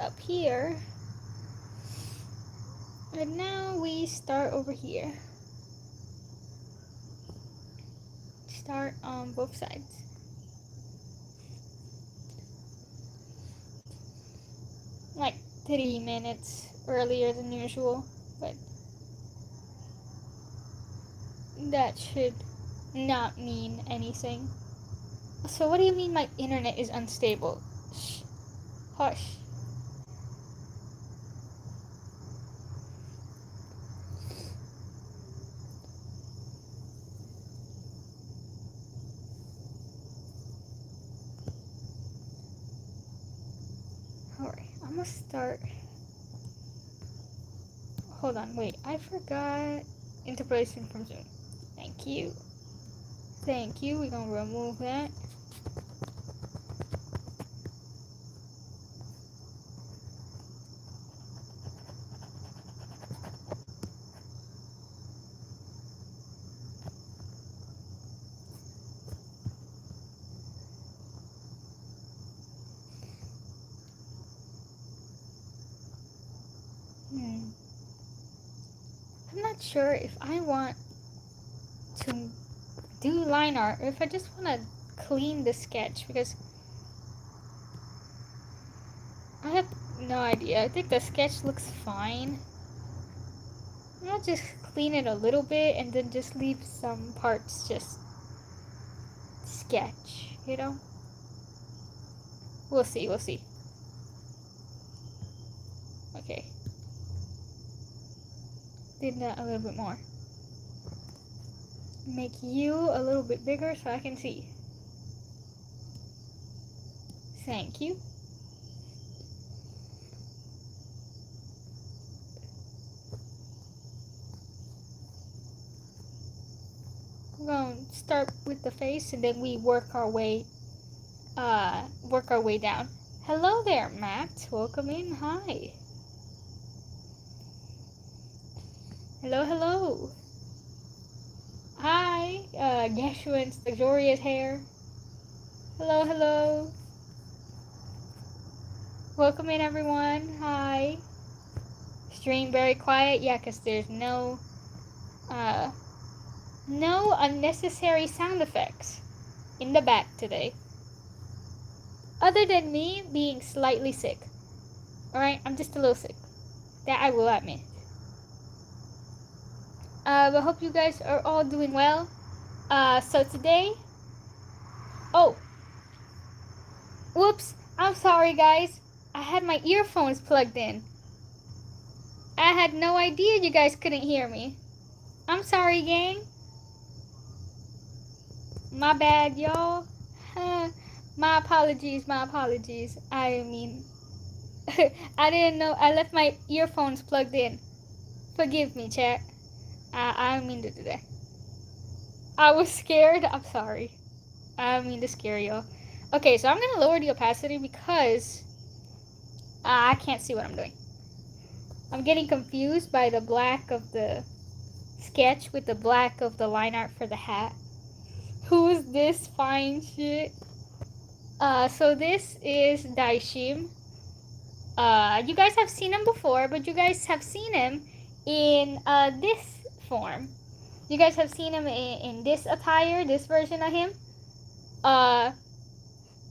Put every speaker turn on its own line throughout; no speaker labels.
up here. And now we start over here. Start on both sides. Like 3 minutes earlier than usual, but that should not mean anything. So what do you mean my internet is unstable? Shh. Hush. Alright, I'm gonna start. Hold on, wait, I forgot interpolation from Zoom. Thank you. Thank you, we're gonna remove that. I'm not sure if I want to do line art or if I just want to clean the sketch because I have no idea. I think the sketch looks fine. I'll just clean it a little bit and then just leave some parts just sketch, you know? We'll see, we'll see. Okay. Did that a little bit more. Make you a little bit bigger so I can see. Thank you. We're going to start with the face and then we work our way down. Hello there, Matt. Welcome in. Hi. Hello, hello. Hi, Geshuan's luxurious hair. Hello, hello. Welcome in, everyone. Hi. Stream very quiet. Yeah, because there's no unnecessary sound effects in the back today. Other than me being slightly sick. Alright, I'm just a little sick. That I will admit. But hope you guys are all doing well. So today... Oh! Whoops! I'm sorry, guys. I had my earphones plugged in. I had no idea you guys couldn't hear me. I'm sorry, gang. My bad, y'all. My apologies, my apologies. I mean, I didn't know. I left my earphones plugged in. Forgive me, chat. I didn't mean to do that. I was scared. I'm sorry. I didn't mean to scare y'all. Okay, so I'm going to lower the opacity because I can't see what I'm doing. I'm getting confused by the black of the sketch with the black of the line art for the hat. Who's this fine shit? So this is Daishim. You guys have seen him before, but you guys have seen him in this form. You guys have seen him in this attire, this version of him.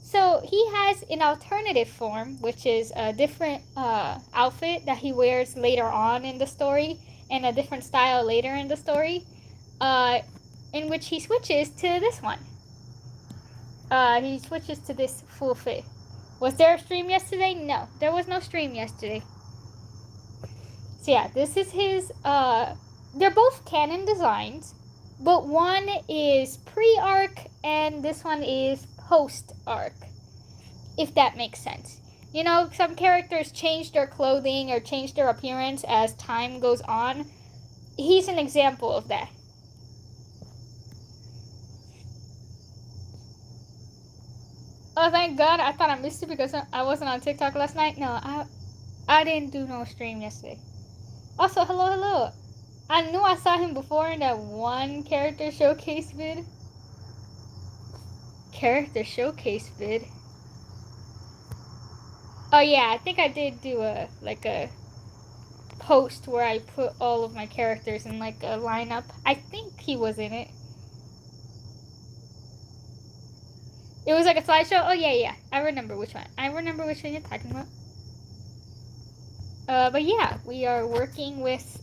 So he has an alternative form, which is a different outfit that he wears later on in the story, and a different style later in the story, in which he switches to this one. He switches to this full fit. Was there a stream yesterday? No, there was no stream yesterday. So yeah, this is his, they're both canon designs, but one is pre-arc and this one is post-arc, if that makes sense. You know, some characters change their clothing or change their appearance as time goes on. He's an example of that. Oh, thank God. I thought I missed it because I wasn't on TikTok last night. No, I didn't do no stream yesterday. Also, hello. I knew I saw him before in that one character showcase vid. Character showcase vid? Oh yeah, I think I did do a post where I put all of my characters in like a lineup. I think he was in it. It was like a slideshow. Oh yeah, yeah. I remember which one. I remember which one you're talking about. But yeah, we are working with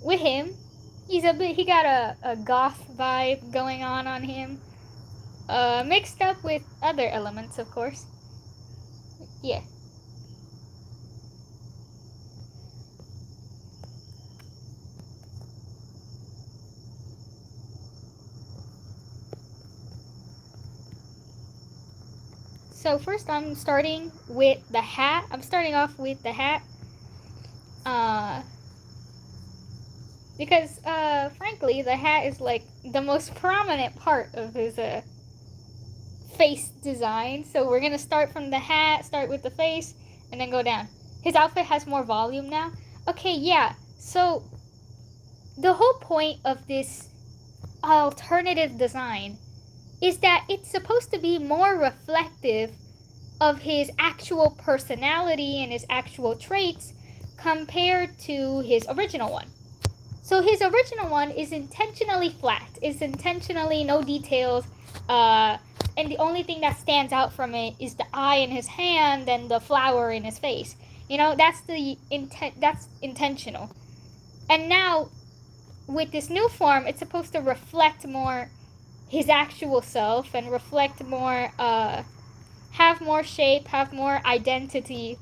him. He got a goth vibe going on him. Mixed up with other elements, of course. Yeah. So first I'm starting with the hat. I'm starting off with the hat. Uh, because frankly, the hat is like the most prominent part of his face design. So we're gonna start from the hat, start with the face, and then go down. His outfit has more volume now. Okay, yeah. So the whole point of this alternative design is that it's supposed to be more reflective of his actual personality and his actual traits compared to his original one. So his original one is intentionally flat. It's intentionally no details. And the only thing that stands out from it is the eye in his hand and the flower in his face. You know, that's the intent. That's intentional. And now, with this new form, it's supposed to reflect more his actual self and reflect more, have more shape, have more identity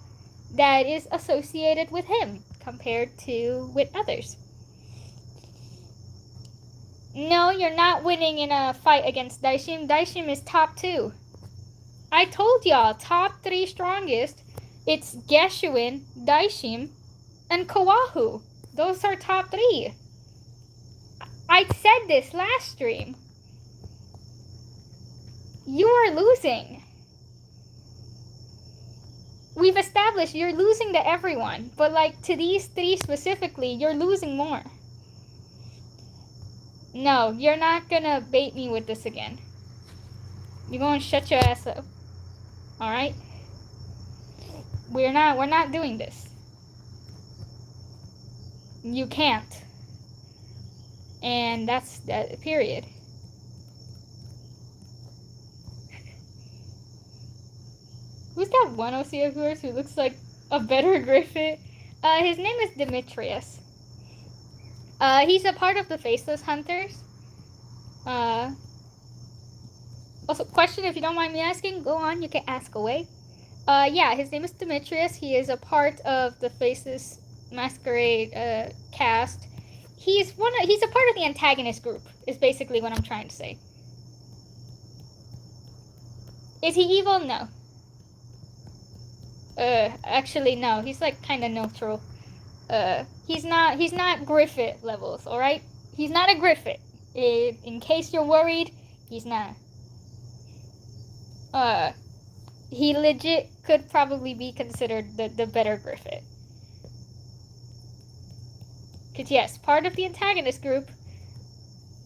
that is associated with him compared to with others. No, you're not winning in a fight against Daishim. Daishim is top 2. I told y'all, top 3 strongest. It's Geshuin, Daishim, and Kawahu. Those are top 3. I said this last stream. You are losing. We've established you're losing to everyone, but like to these 3 specifically, you're losing more. No, you're not gonna bait me with this again. You're gonna shut your ass up. Alright? We're not doing this. You can't. And that's that, period. Who's that one OC of yours who looks like a better Griffith? His name is Demetrius. He's a part of the Faceless Hunters. Also, question if you don't mind me asking, go on, you can ask away. Yeah, his name is Demetrius. He is a part of the Faceless Masquerade cast. He's a part of the antagonist group, is basically what I'm trying to say. Is he evil? No. Actually no. He's like kind of neutral. He's not Griffith levels, alright? He's not a Griffith. In case you're worried, he's not. He legit could probably be considered the better Griffith. Cause yes, part of the antagonist group,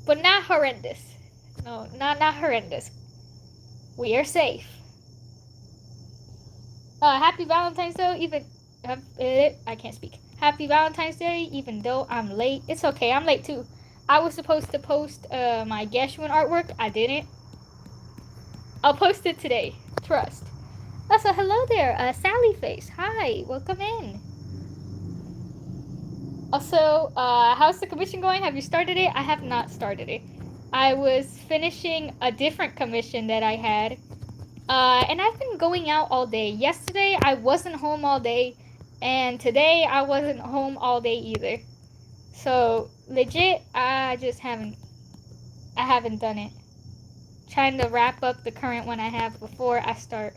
but not horrendous. No, not horrendous. We are safe. Happy Valentine's Day, even I can't speak. Happy Valentine's Day, even though I'm late. It's okay, I'm late too. I was supposed to post my Geshuin artwork. I didn't. I'll post it today. Trust. Also, hello there, Sally Face. Hi, welcome in. Also, how's the commission going? Have you started it? I have not started it. I was finishing a different commission that I had. And I've been going out all day. Yesterday, I wasn't home all day. And today, I wasn't home all day either. So, legit, I haven't done it. Trying to wrap up the current one I have before I start.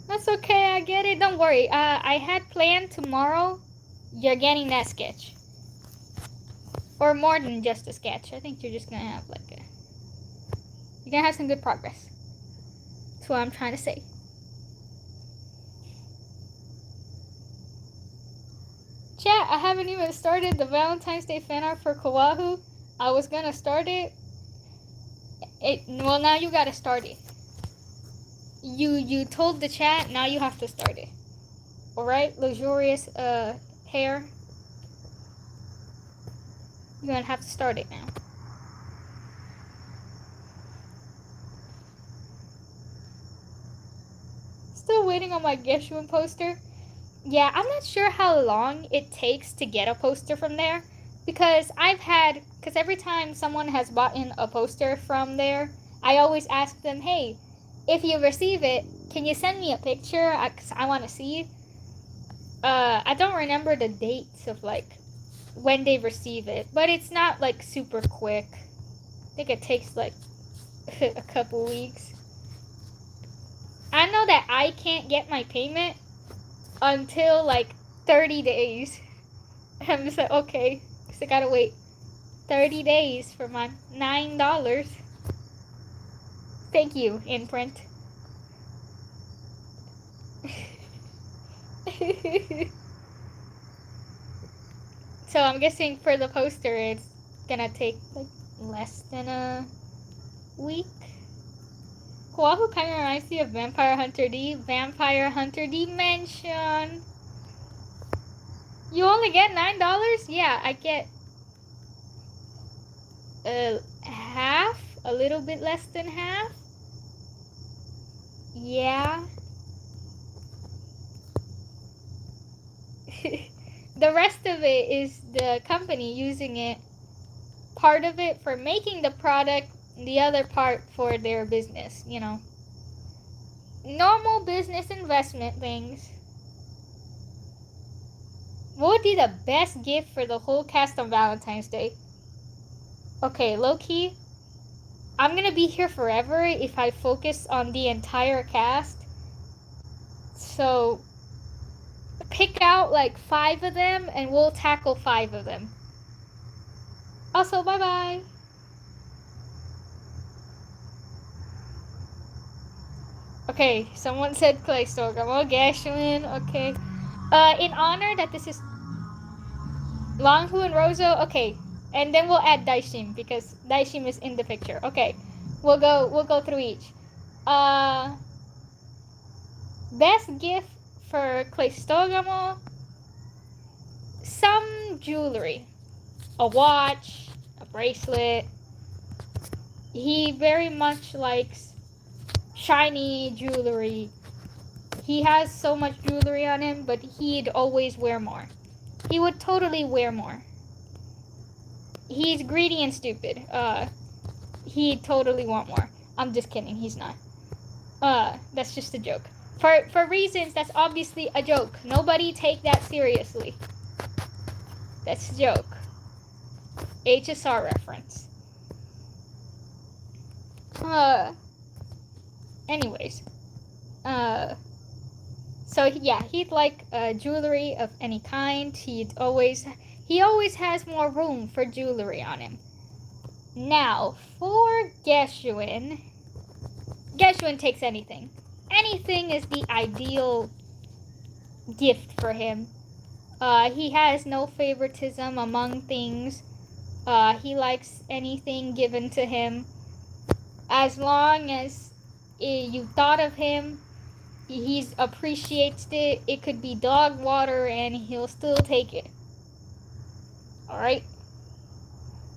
That's okay, I get it. Don't worry. I had planned tomorrow. You're getting that sketch. Or more than just a sketch. I think you're just gonna have you're gonna have some good progress. That's what I'm trying to say. Chat, haven't even started the Valentine's Day fan art for Kawahu. I was gonna start it. Well, now you gotta start it. You told the chat, now you have to start it. Alright, luxurious hair. You're gonna have to start it now. Still waiting on my Geshuin poster. Yeah, I'm not sure how long it takes to get a poster from there. Because every time someone has bought in a poster from there, I always ask them, hey, if you receive it, can you send me a picture? Because I want to see. I don't remember the dates of like when they receive it, but it's not like super quick. I think it takes like a couple weeks. I know that I can't get my payment until like 30 days. I'm just like, okay, because I gotta wait 30 days for my $9. Thank you, Imprint. So I'm guessing for the poster, it's gonna take like less than a week. Kawahu kind of reminds me of Vampire Hunter D. Vampire Hunter Dimension. You only get $9? Yeah, I get half, a little bit less than half. Yeah. The rest of it is the company using it. Part of it for making the product, the other part for their business, you know. Normal business investment things. What would be the best gift for the whole cast on Valentine's Day? Okay, low-key, I'm gonna be here forever if I focus on the entire cast. So, pick out like 5 of them and we'll tackle 5 of them. Also, bye-bye. Okay, someone said Clay Storgamo, Gashwin, okay. In honor that this is Longhu and Rozo, okay. And then we'll add Daishim because Daishim is in the picture. Okay. We'll go through each. Best gift for Kleistogamo, some jewelry. A watch, a bracelet. He very much likes shiny jewelry. He has so much jewelry on him, but he'd always wear more. He would totally wear more. He's greedy and stupid. He'd totally want more. I'm just kidding, he's not. That's just a joke. For reasons, that's obviously a joke. Nobody take that seriously. That's a joke. HSR reference. Anyways. So yeah, he'd like jewelry of any kind. He always has more room for jewelry on him. Now, for Geshuin takes anything. Anything is the ideal gift for him. He has no favoritism among things. He likes anything given to him. As long as you thought of him, he appreciates it. It could be dog water and he'll still take it. Alright?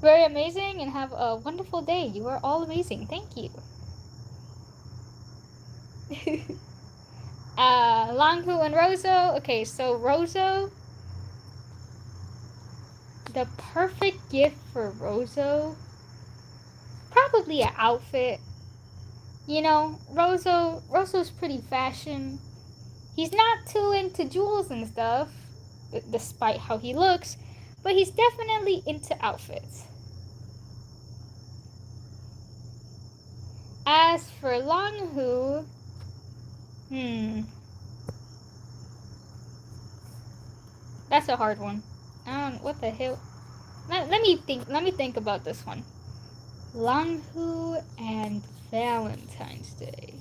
Very amazing and have a wonderful day. You are all amazing. Thank you. Longhu and Rozo. Okay, so Rozo. The perfect gift for Rozo. Probably an outfit. You know, Rozo's pretty fashion. He's not too into jewels and stuff, despite how he looks, but he's definitely into outfits. As for Longhu, that's a hard one. What the hell? Let me think about this one. Longhu and Valentine's Day.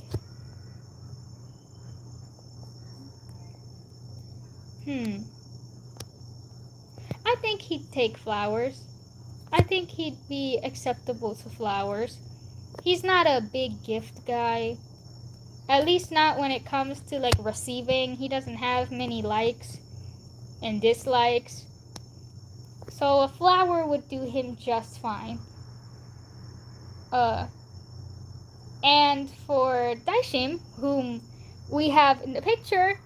I think he'd take flowers. I think he'd be acceptable to flowers. He's not a big gift guy. At least not when it comes to like receiving. He doesn't have many likes and dislikes. So a flower would do him just fine. And for Daishim, whom we have in the picture,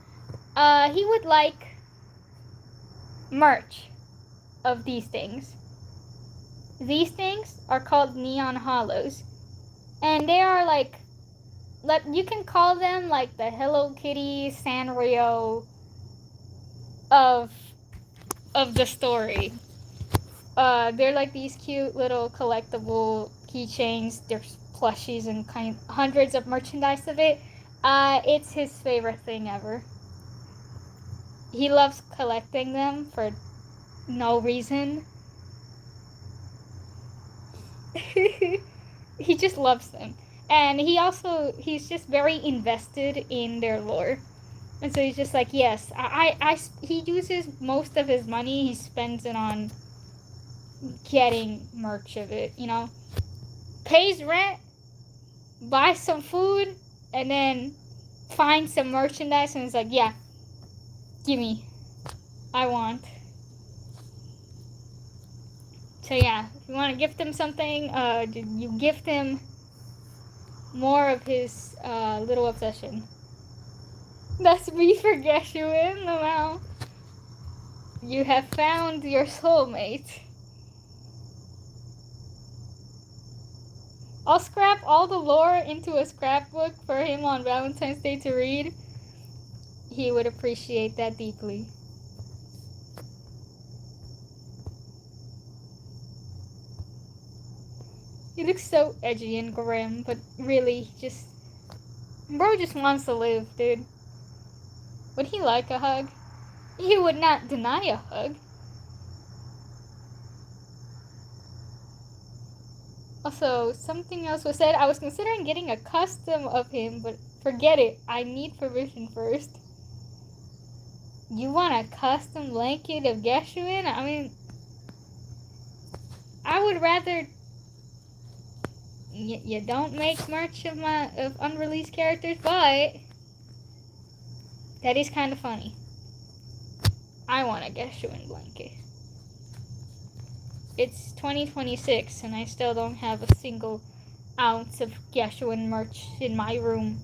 he would like merch of these things. These things are called Neon Hollows. And they are like, you can call them like the Hello Kitty Sanrio of the story. They're like these cute little collectible keychains. There's plushies and hundreds of merchandise of it. It's his favorite thing ever. He loves collecting them for no reason. He just loves them. And he's just very invested in their lore. And so he's just like, yes, he uses most of his money, he spends it on getting merch of it, you know? Pays rent, buys some food, and then finds some merchandise and is like, yeah, gimme. I want. So yeah, if you want to gift him something, you gift him more of his little obsession. That's me for Geshuin, wow. You have found your soulmate. I'll scrap all the lore into a scrapbook for him on Valentine's Day to read. He would appreciate that deeply. He looks so edgy and grim, but really, bro just wants to live, dude. Would he like a hug? He would not deny a hug. Also, something else was said. I was considering getting a custom of him, but forget it. I need permission first. You want a custom blanket of Geshuin? I mean, I would rather you don't make merch of unreleased characters, but that is kind of funny. I want a Geshuin blanket. It's 2026 and I still don't have a single ounce of Geshuin merch in my room.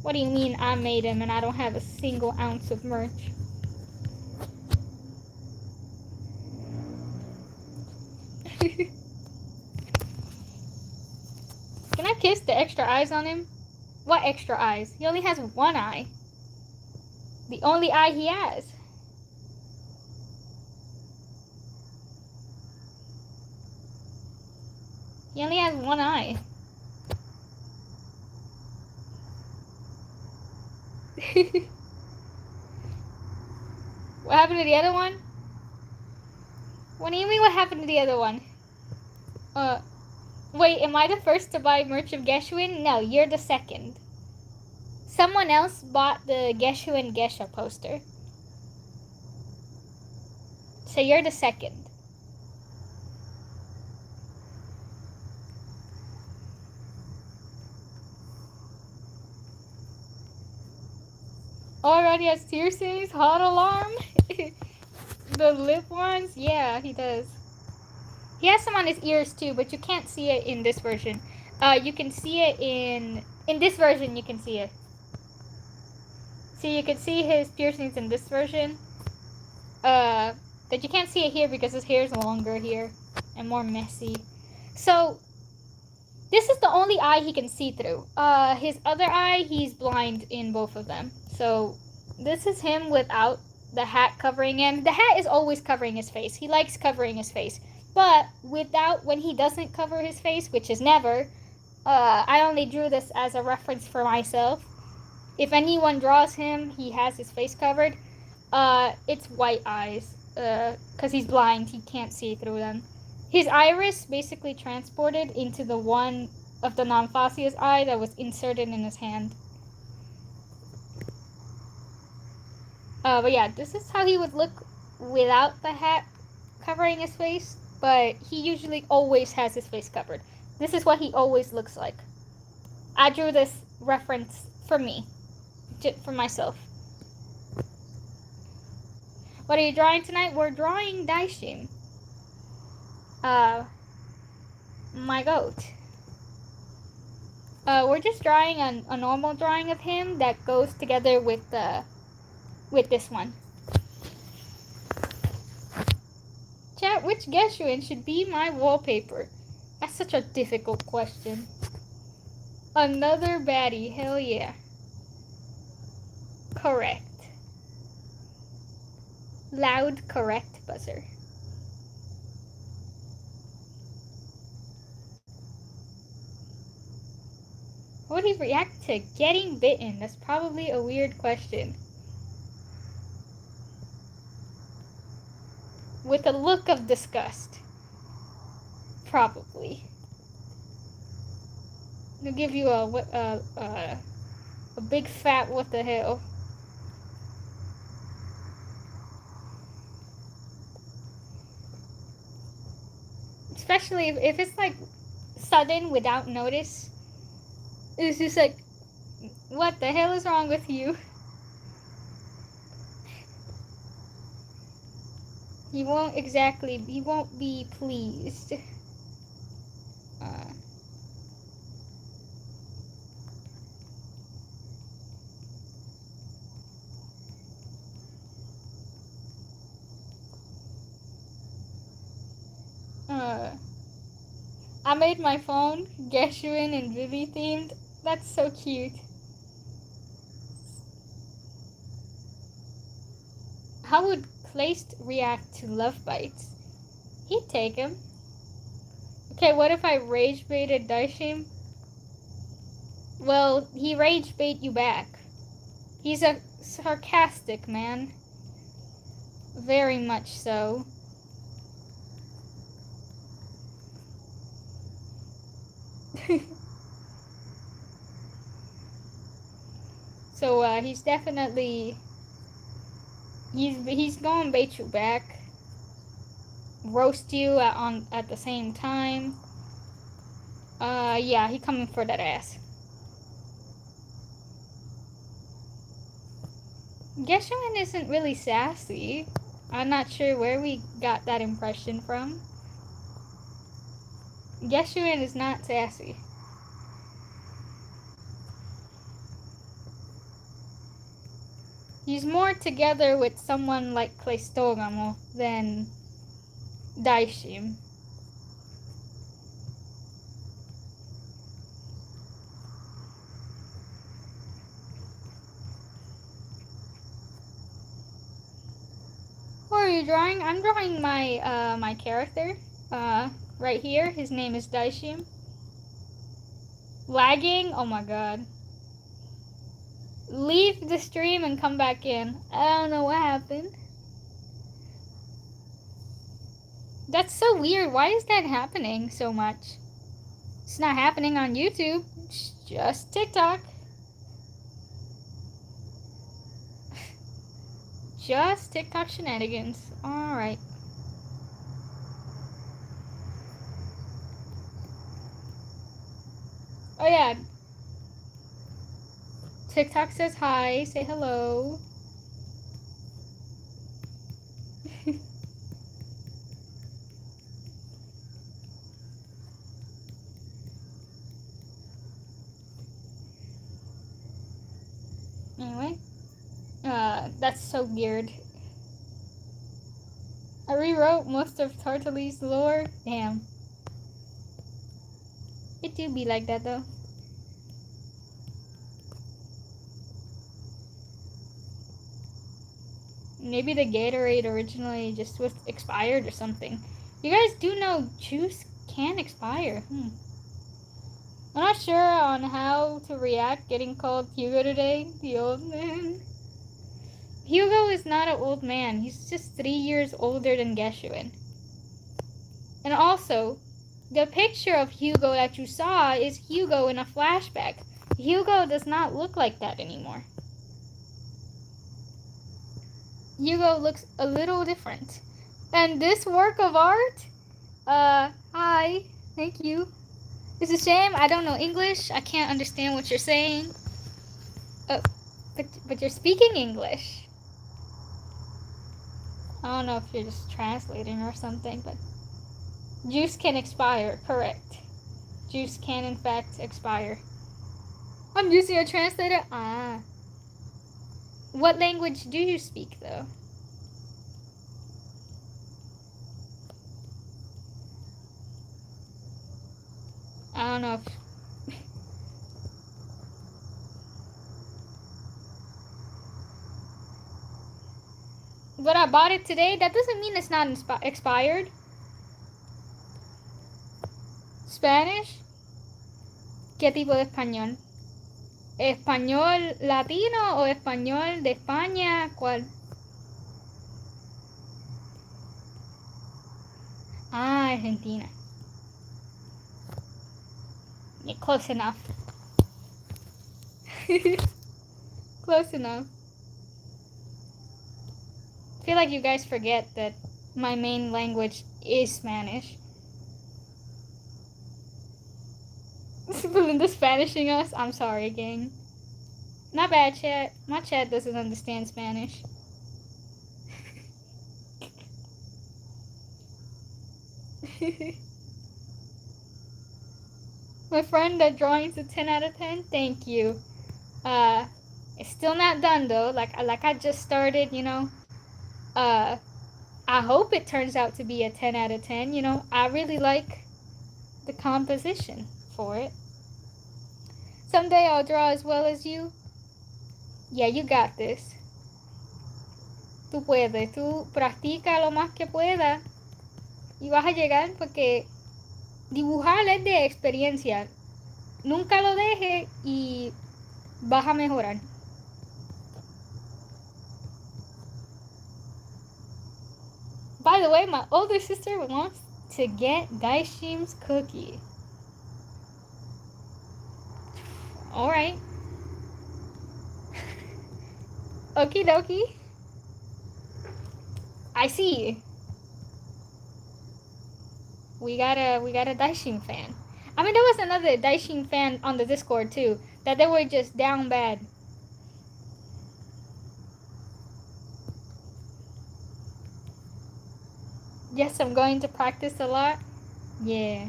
What do you mean I made him and I don't have a single ounce of merch? Can I kiss the extra eyes on him? What extra eyes? He only has one eye. The only eye he has. He only has one eye. What happened to the other one? What do you mean what happened to the other one? Wait, am I the first to buy merch of Geshuin? No, you're the second. Someone else bought the Geshuin Gesha poster. So you're the second. Already has piercings, hot alarm. The lip ones, yeah, he does. He has some on his ears too, but you can't see it in this version. You can see it in this version. You can see it. See, you can see his piercings in this version. But you can't see it here because his hair is longer here and more messy. So this is the only eye he can see through. His other eye, he's blind in both of them. So this is him without the hat covering him. The hat is always covering his face. He likes covering his face. But when he doesn't cover his face, which is never, I only drew this as a reference for myself. If anyone draws him, he has his face covered. It's white eyes, because he's blind. He can't see through them. His iris basically transported into the one of the non-Fascia's eye that was inserted in his hand. But yeah, this is how he would look without the hat covering his face, but he usually always has his face covered. This is what he always looks like. I drew this reference for me, for myself. What are you drawing tonight? We're drawing Daishin. My goat. We're just drawing a normal drawing of him that goes together with this one. Chat, which Geshuin should be my wallpaper? That's such a difficult question. Another baddie, hell yeah. Correct. Loud correct buzzer. How would he react to getting bitten? That's probably a weird question. With a look of disgust. Probably. I'll give you a big fat what the hell. Especially if it's like sudden without notice. It's just like, what the hell is wrong with you? He won't be pleased. I made my phone Geshuin and Vivi themed. That's so cute. How would Placed react to love bites? He'd take him. Okay, what if I rage baited Daishin? Well, he rage bait you back. He's a sarcastic man. Very much so. So he's definitely he's gonna bait you back, roast you at the same time. Yeah, he coming for that ass. Geshuin isn't really sassy. I'm not sure where we got that impression from. Geshuin is not sassy. He's more together with someone like Kleistogamo than Daishin. What are you drawing? I'm drawing my my character. Right here. His name is Daishin. Lagging? Oh my god. Leave the stream and come back in. I don't know what happened. That's so weird. Why is that happening so much? It's not happening on YouTube. It's just TikTok. Just TikTok shenanigans. Alright. Oh yeah. TikTok says hi. Say hello. Anyway. That's so weird. I rewrote most of Tartalee's lore. Damn. It do be like that though. Maybe the Gatorade originally just was expired or something. You guys do know juice can expire. I'm not sure on how to react getting called Hugo today, the old man. Hugo is not an old man. He's just 3 years older than Geshuin. And also, the picture of Hugo that you saw is Hugo in a flashback. Hugo does not look like that anymore. Hugo looks a little different. And this work of art, hi, thank you. It's a shame I don't know English. I can't understand what you're saying. But you're speaking English. I don't know if you're just translating or something, but juice can expire, correct. Juice can in fact expire. I'm using a translator? Ah. What language do you speak though? I don't know if... But I bought it today, that doesn't mean it's not expired. Spanish? ¿Qué tipo de español? ¿Español latino o español de España? ¿Cuál? Ah, Argentina. Yeah, close enough. Close enough. I feel like you guys forget that my main language is Spanish. Belinda Spanishing us? I'm sorry, gang. Not bad, chat. My chat doesn't understand Spanish. My friend, that drawing's a 10 out of 10. Thank you. It's still not done though. Like I just started, you know. I hope it turns out to be a 10 out of 10. You know, I really like the composition for it. Someday I'll draw as well as you. Yeah, you got this. Tú puedes, tú practica lo más que puedas y vas a llegar porque dibujar es de experiencia. Nunca lo dejes y vas a mejorar. By the way, my older sister wants to get Daishim's cookie. Alright. Okie dokie. I see. We got a Daishin fan. I mean, there was another Daishin fan on the Discord too, that they were just down bad. Yes, I'm going to practice a lot. Yeah.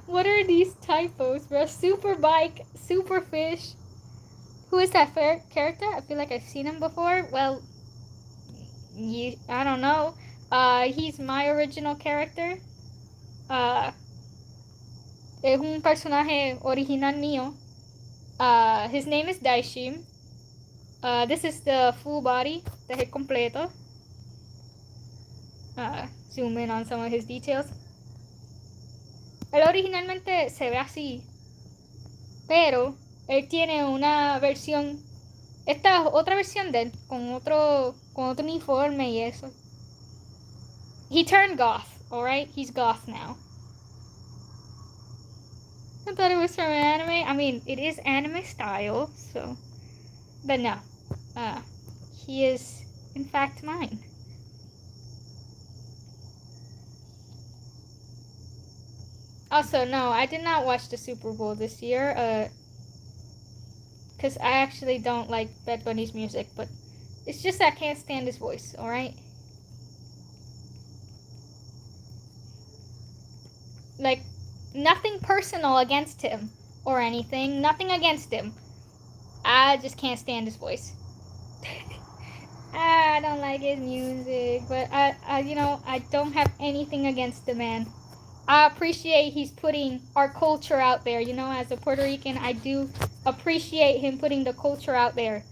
What are these typos, bro? Super bike, super fish. Who is that character? I feel like I've seen him before. Well, I don't know. He's my original character. Es un personaje original mío. His name is Daishim. This is the full body, the head completo. Zoom in on some of his details. Él originalmente se ve así, pero él tiene una versión, esta es otra versión de él, con otro uniforme y eso. He turned goth, alright? He's goth now. I thought it was from anime. I mean, it is anime style, so. But no. He is, in fact, mine. Also, no, I did not watch the Super Bowl this year, because I actually don't like Bad Bunny's music, but it's just I can't stand his voice, alright? Like, nothing personal against him or anything, nothing against him. I just can't stand his voice. I don't like his music, but I don't have anything against the man. I appreciate he's putting our culture out there. You know, as a Puerto Rican, I do appreciate him putting the culture out there.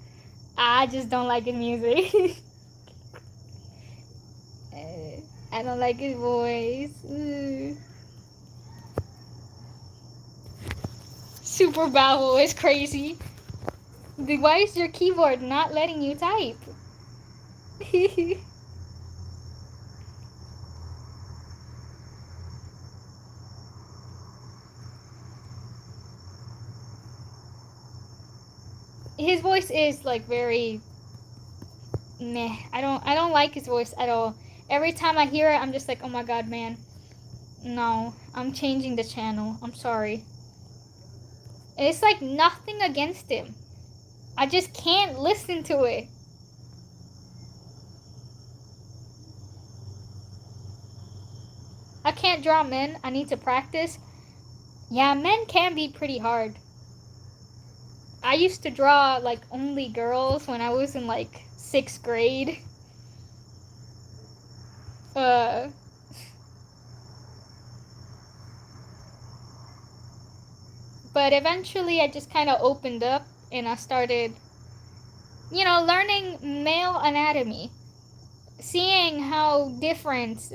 I just don't like his music. I don't like his voice. Super Babble is crazy. Why is your keyboard not letting you type? his voice is like very meh. I don't like his voice at all. Every time I hear it, I'm just like, oh my god, man. No, I'm changing the channel. I'm sorry. It's like nothing against him. I just can't listen to it. I can't draw men. I need to practice. Yeah, men can be pretty hard. I used to draw like only girls when I was in like 6th grade. Uh, but eventually I just kind of opened up and I started, learning male anatomy, seeing how different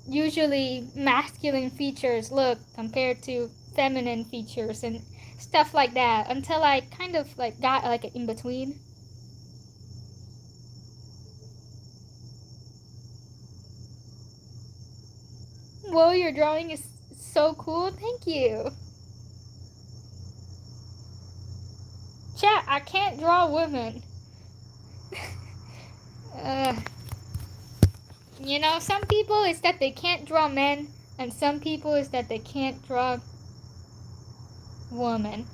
usually masculine features look compared to feminine features and stuff like that until I kind of like got like in between. Whoa, your drawing is so cool. Thank you. Chat, I can't draw women. uh, some people it's that they can't draw men, and some people is that they can't draw women.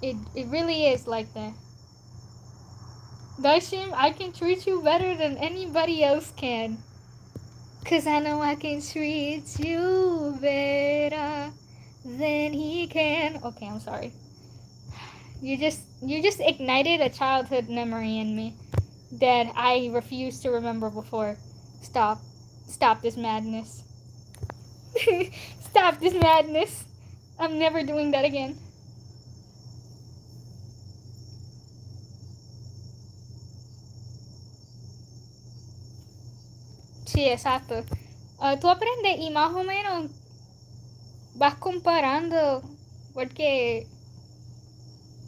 It really is like that. Daishim, I can treat you better than anybody else can. Cause I know I can treat you better than he can. Okay, I'm sorry. You just ignited a childhood memory in me that I refused to remember before. Stop. Stop this madness. Stop this madness. I'm never doing that again. Sí, exacto. Tú aprendes y más o menos vas comparando porque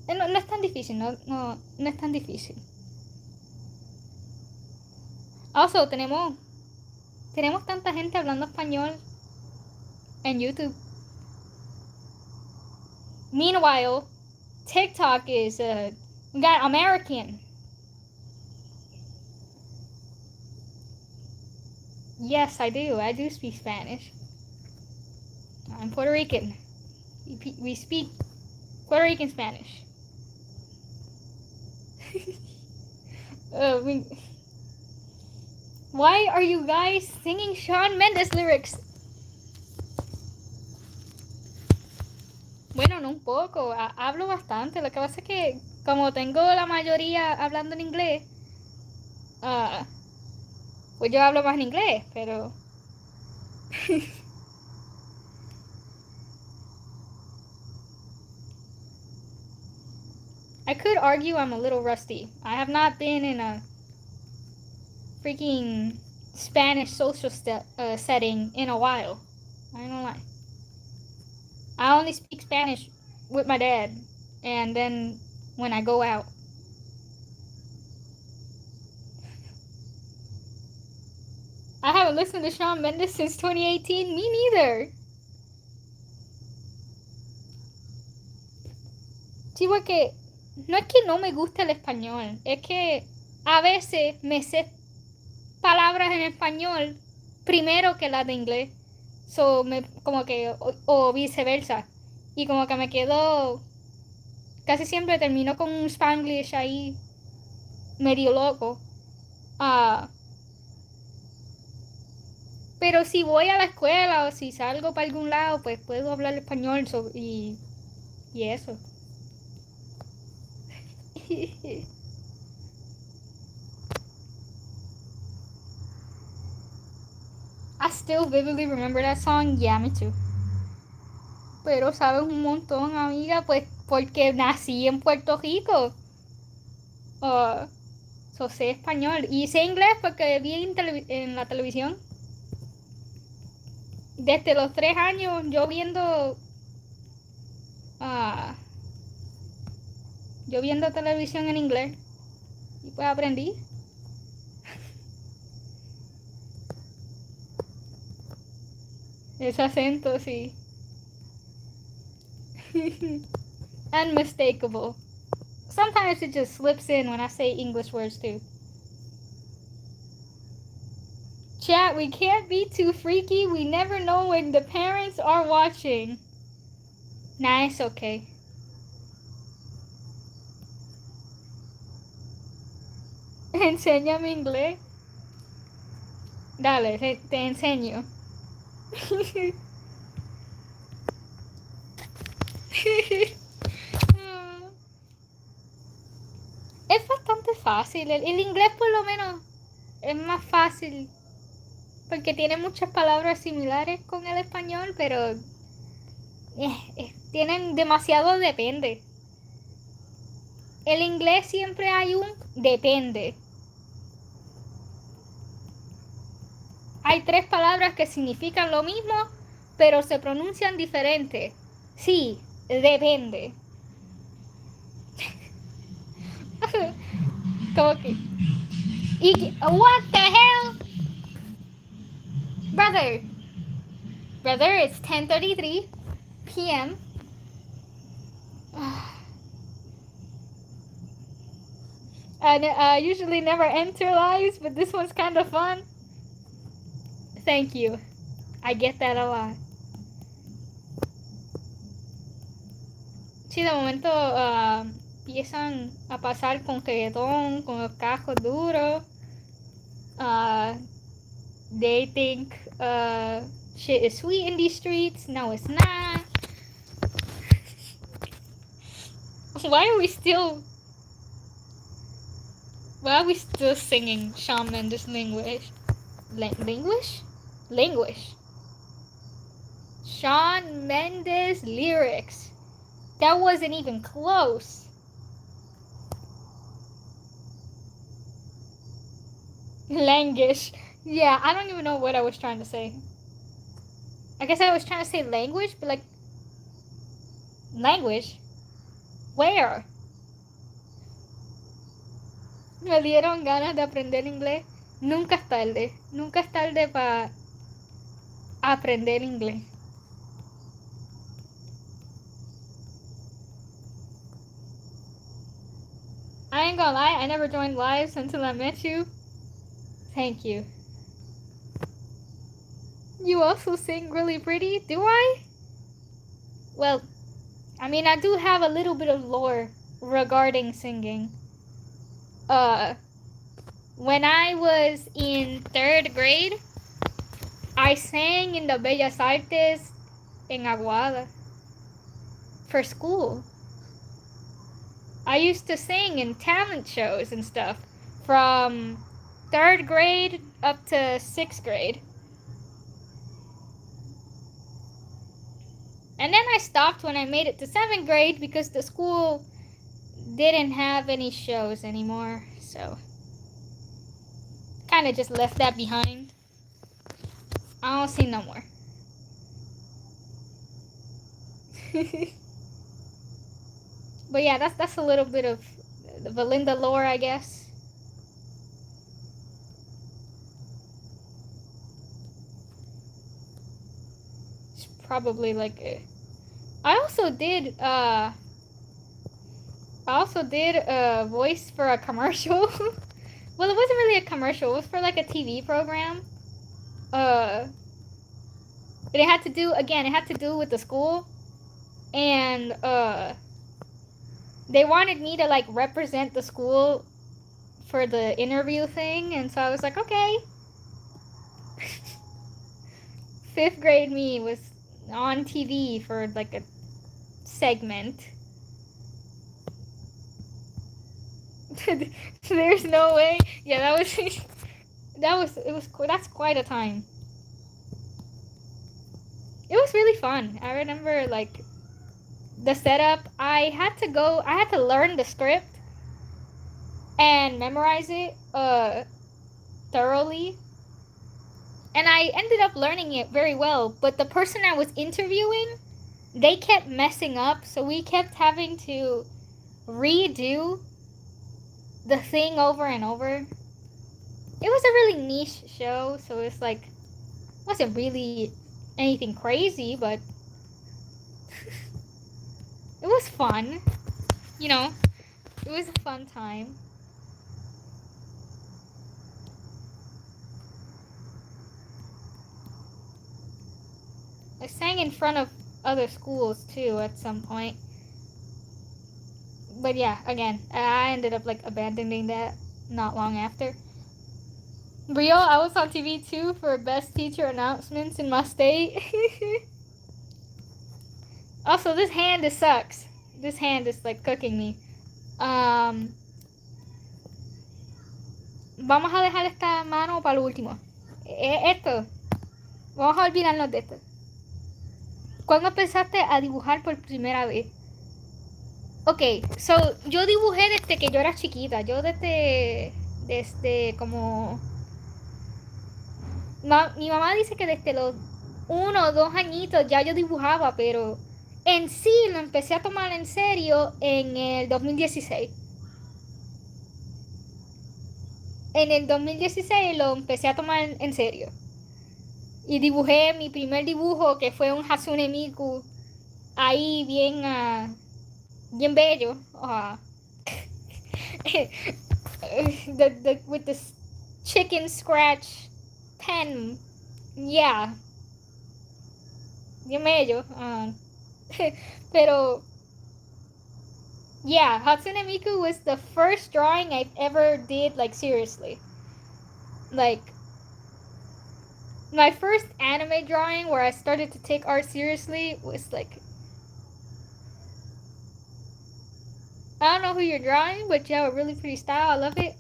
no es tan difícil, no es tan difícil. Also, tenemos tanta gente hablando español en YouTube. Meanwhile, TikTok is we got American. Yes, I do. I do speak Spanish. I'm Puerto Rican. We speak Puerto Rican Spanish. Why are you guys singing Shawn Mendes lyrics? Bueno, no un poco. Hablo bastante. Lo que pasa es que como tengo la mayoría hablando en inglés, pues yo hablo más en inglés, pero... I could argue I'm a little rusty. I have not been in a freaking Spanish social setting in a while. I don't lie. I only speak Spanish with my dad, and then when I go out. I haven't listened to Shawn Mendes since 2018. Me neither. Sí, porque no es que no me guste el español, es que a veces me sé palabras en español primero que las de inglés. So, como que, o viceversa. Y como que me quedo, casi siempre termino con un Spanglish ahí medio loco. Pero si voy a la escuela o si salgo para algún lado, pues puedo hablar español y eso. I still vividly remember that song. Yeah, me too. Pero sabes un montón, amiga, pues porque nací en Puerto Rico. Sé español. Y sé inglés porque vi en la televisión. Desde los 3 años yo viendo televisión en inglés. Y pues aprendí. Ese acento, sí. Unmistakable. Sometimes it just slips in when I say English words too. Chat, we can't be too freaky. We never know when the parents are watching. Nah, it's okay. Enséñame inglés. Dale, te enseño. Es bastante fácil. El inglés por lo menos es más fácil porque tiene muchas palabras similares con el español, pero tienen demasiado depende. El inglés siempre hay un depende. Hay 3 palabras que significan lo mismo, pero se pronuncian diferente. Sí, depende. Como que... What the hell? Brother, it's 10:33 p.m. And I usually never enter lives, but this one's kind of fun. Thank you. I get that a lot. Sí, de momento empiezan a pasar con reggaetón, con los cajos duros. They think shit is sweet in these streets. No, it's not. Why are we still singing Shawn Mendes Language? Shawn Mendes lyrics. That wasn't even close. Language. Yeah, I don't even know what I was trying to say. I guess I was trying to say language, but like... Language? Where? Me dieron ganas de aprender inglés. Nunca es tarde. Nunca es tarde para aprender inglés. I ain't gonna lie, I never joined lives until I met you. Thank you. You also sing really pretty, do I? Well, I mean, I do have a little bit of lore regarding singing. When I was in 3rd grade, I sang in the Bellas Artes in Aguada for school. I used to sing in talent shows and stuff from 3rd grade up to 6th grade. And then I stopped when I made it to 7th grade because the school didn't have any shows anymore, so kind of just left that behind. I don't see no more. But yeah, that's a little bit of the Valinda lore, I guess. It's probably like I also did a voice for a commercial. Well, it wasn't really a commercial. It was for like a TV program. It had to do with the school, and they wanted me to like represent the school for the interview thing, and so I was like, okay. 5th grade me was on TV for like a segment. There's no way. Yeah, that's quite a time. It was really fun. I remember like the setup. I had to learn the script and memorize it thoroughly. And I ended up learning it very well, but the person I was interviewing, they kept messing up, so we kept having to redo the thing over and over. It was a really niche show, so it's like, wasn't really anything crazy, but It was fun. You know, it was a fun time. I sang in front of other schools too at some point. But yeah, again, I ended up like abandoning that not long after. Real, I was on TV too for best teacher announcements in my state. Also, this hand is sucks. This hand is like cooking me. Vamos a dejar esta mano para lo último. Esto. Vamos a olvidarnos de esto. ¿Cuándo empezaste a dibujar por primera vez? Ok, so, yo dibujé desde que yo era chiquita. Yo desde como... mi mamá dice que desde los 1 o 2 añitos ya yo dibujaba, pero en sí lo empecé a tomar en serio en el 2016. En el 2016 lo empecé a tomar en serio. Y dibujé mi primer dibujo, que fue un Hatsune Miku, ahí bien, bien bello. With the chicken scratch pen. Yeah. Bien bello. Pero, yeah, Hatsune Miku was the first drawing I ever did, like, seriously. Like, my first anime drawing where I started to take art seriously was like... I don't know who you're drawing, but you have a really pretty style. I love it.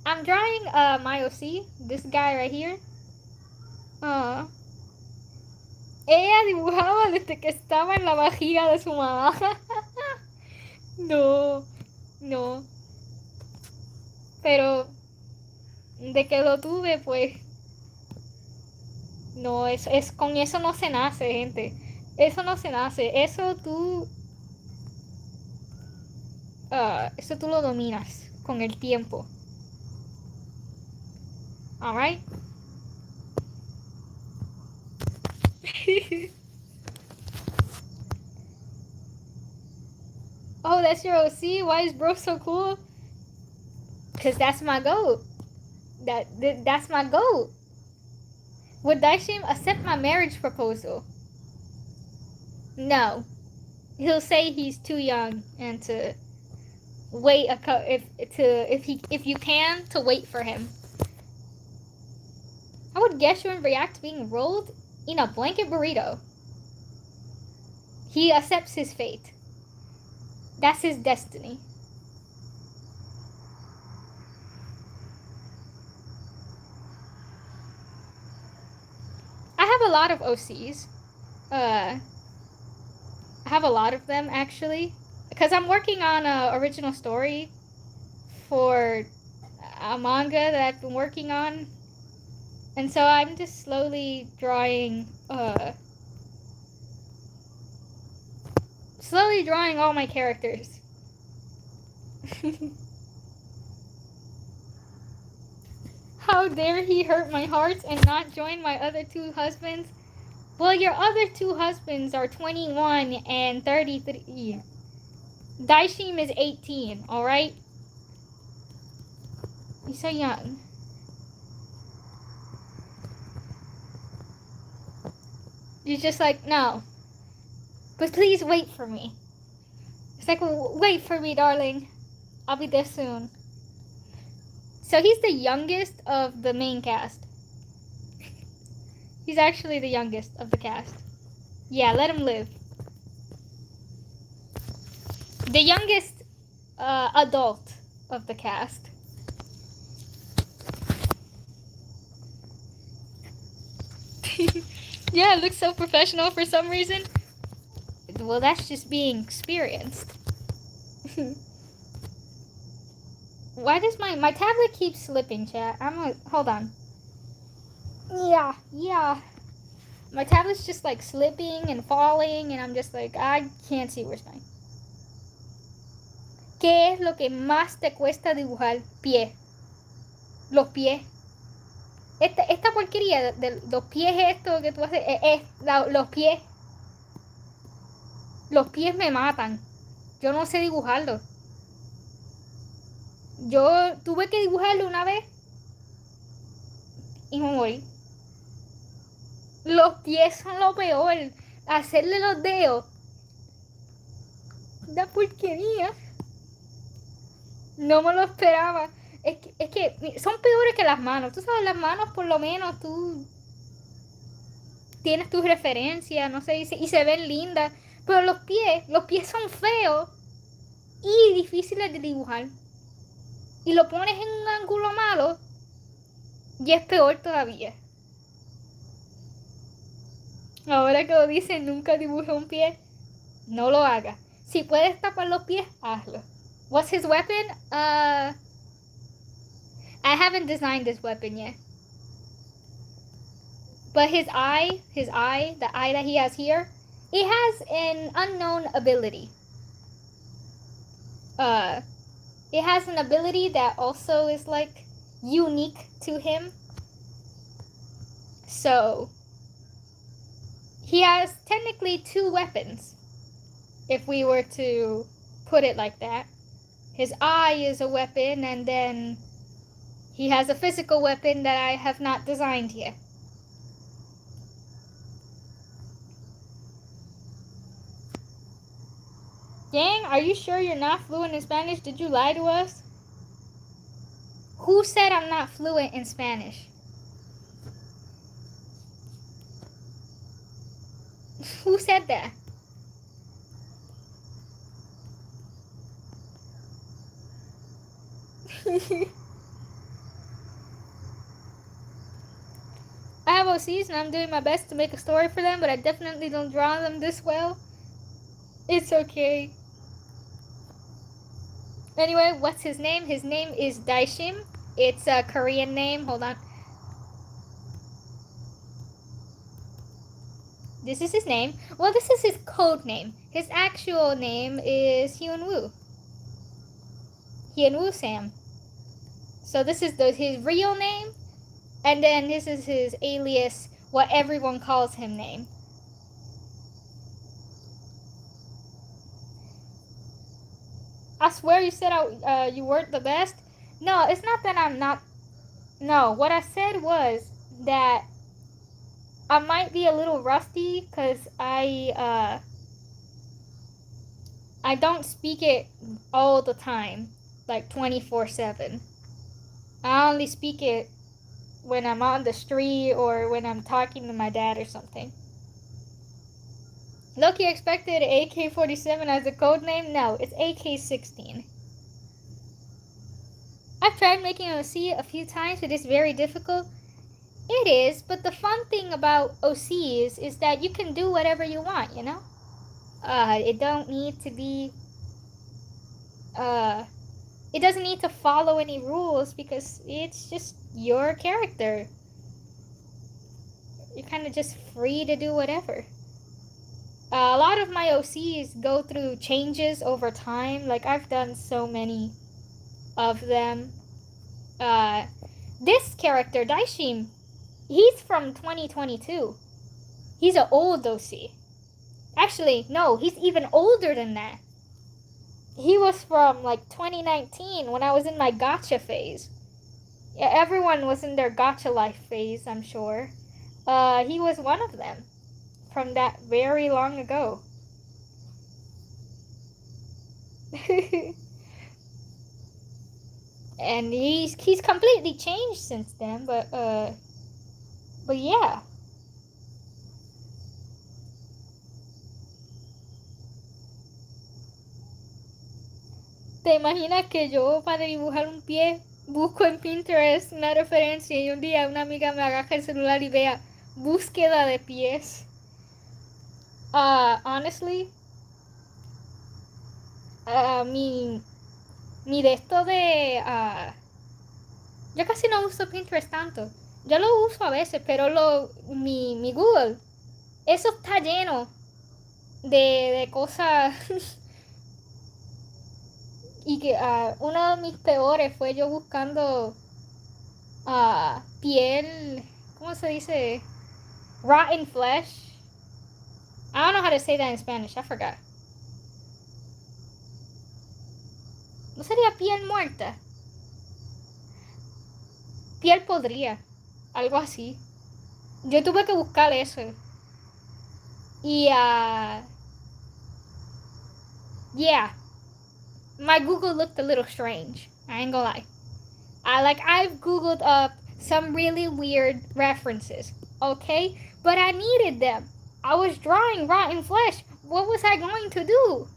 I'm drawing my OC, this guy right here. Ella dibujaba desde que estaba en la barriga de su mamá. No. Pero de que lo tuve, pues... No, con eso no se nace, gente. Eso no se nace. Eso tú lo dominas con el tiempo. Alright? Oh, that's your OC? Why is bro so cool? Because that's my goat. That's my goat. Would Daishim accept my marriage proposal? No. He'll say he's too young and to wait if you can, to wait for him. How would Geshuin react to being rolled in a blanket burrito? He accepts his fate. That's his destiny. I have a lot of OCs. I have a lot of them, actually. Because I'm working on an original story for a manga that I've been working on. And so I'm just slowly drawing all my characters. How dare he hurt my heart and not join my other 2 husbands? Well, your other 2 husbands are 21 and 33. Daishim is 18, alright? He's so young. You're just like, no. But please wait for me. It's like, wait for me, darling. I'll be there soon. So he's the youngest of the main cast. He's actually the youngest of the cast. Yeah, let him live. The youngest adult of the cast. Yeah, it looks so professional for some reason. Well, that's just being experienced. Why does my tablet keep slipping, chat? Hold on. Yeah. My tablet's just like slipping and falling, and I'm just like, I can't see where's mine. ¿Qué es lo que más te cuesta dibujar? Pie. Los pies. Esta porquería de los pies, esto que tú haces, los pies. Los pies me matan. Yo no sé dibujarlo. Yo tuve que dibujarlo una vez y me morí. Los pies son lo peor. Hacerle los dedos. Da porquería. No me lo esperaba. Es que son peores que las manos. Tú sabes, las manos por lo menos tú tienes tus referencias, no sé, y se ven lindas. Pero los pies son feos y difíciles de dibujar. Y lo pones en un ángulo malo y es peor todavía. Ahora que lo dicen, nunca dibuje un pie. No lo hagas. Si puedes tapar los pies, hazlo. What's his weapon? I haven't designed this weapon yet. But his eye, the eye that he has here, it has an unknown ability. It has an ability that also is like unique to him. So he has technically two weapons, if we were to put it like that. His eye is a weapon, and then he has a physical weapon that I have not designed yet. Dang, are you sure you're not fluent in Spanish? Did you lie to us? Who said I'm not fluent in Spanish? Who said that? I have OCs and I'm doing my best to make a story for them, but I definitely don't draw them this well. It's okay. Anyway, what's his name? His name is Daishim. It's a Korean name. Hold on. This is his name. Well, this is his code name. His actual name is Hyunwoo. Hyunwoo Sam. So this is his real name, and then this is his alias, what everyone calls him name. I swear you said you weren't the best. No, it's not that I'm not. No, what I said was that I might be a little rusty because I don't speak it all the time, like 24/7. I only speak it when I'm on the street or when I'm talking to my dad or something. Loki expected AK-47 as a code name? No, it's AK-16. I've tried making OC a few times, but it's very difficult. It is, but the fun thing about OCs is that you can do whatever you want, you know? It don't need to be, it doesn't need to follow any rules because it's just your character. You're kind of just free to do whatever. A lot of my OCs go through changes over time. Like, I've done so many of them. This character, Daishim, he's from 2022. He's an old OC. Actually, no, he's even older than that. He was from, like, 2019 when I was in my gacha phase. Yeah, everyone was in their gacha life phase, I'm sure. He was one of them from that very long ago. And he's completely changed since then, but yeah. ¿Te imaginas que yo para dibujar un pie busco en Pinterest una referencia y un día una amiga me agaja el celular y vea búsqueda de pies? Honestly, mi de esto de... yo casi no uso Pinterest tanto. Yo lo uso a veces, pero mi Google, eso está lleno de cosas... Y que uno de mis peores fue yo buscando piel, ¿cómo se dice? Rotten flesh. I don't know how to say that in Spanish. I forgot. No sería piel muerta. Piel podrida. Algo así. Yo tuve que buscar eso. Y, yeah. My Google looked a little strange. I ain't gonna lie. I've Googled up some really weird references, okay? But I needed them. I was drawing rotten flesh. What was I going to do?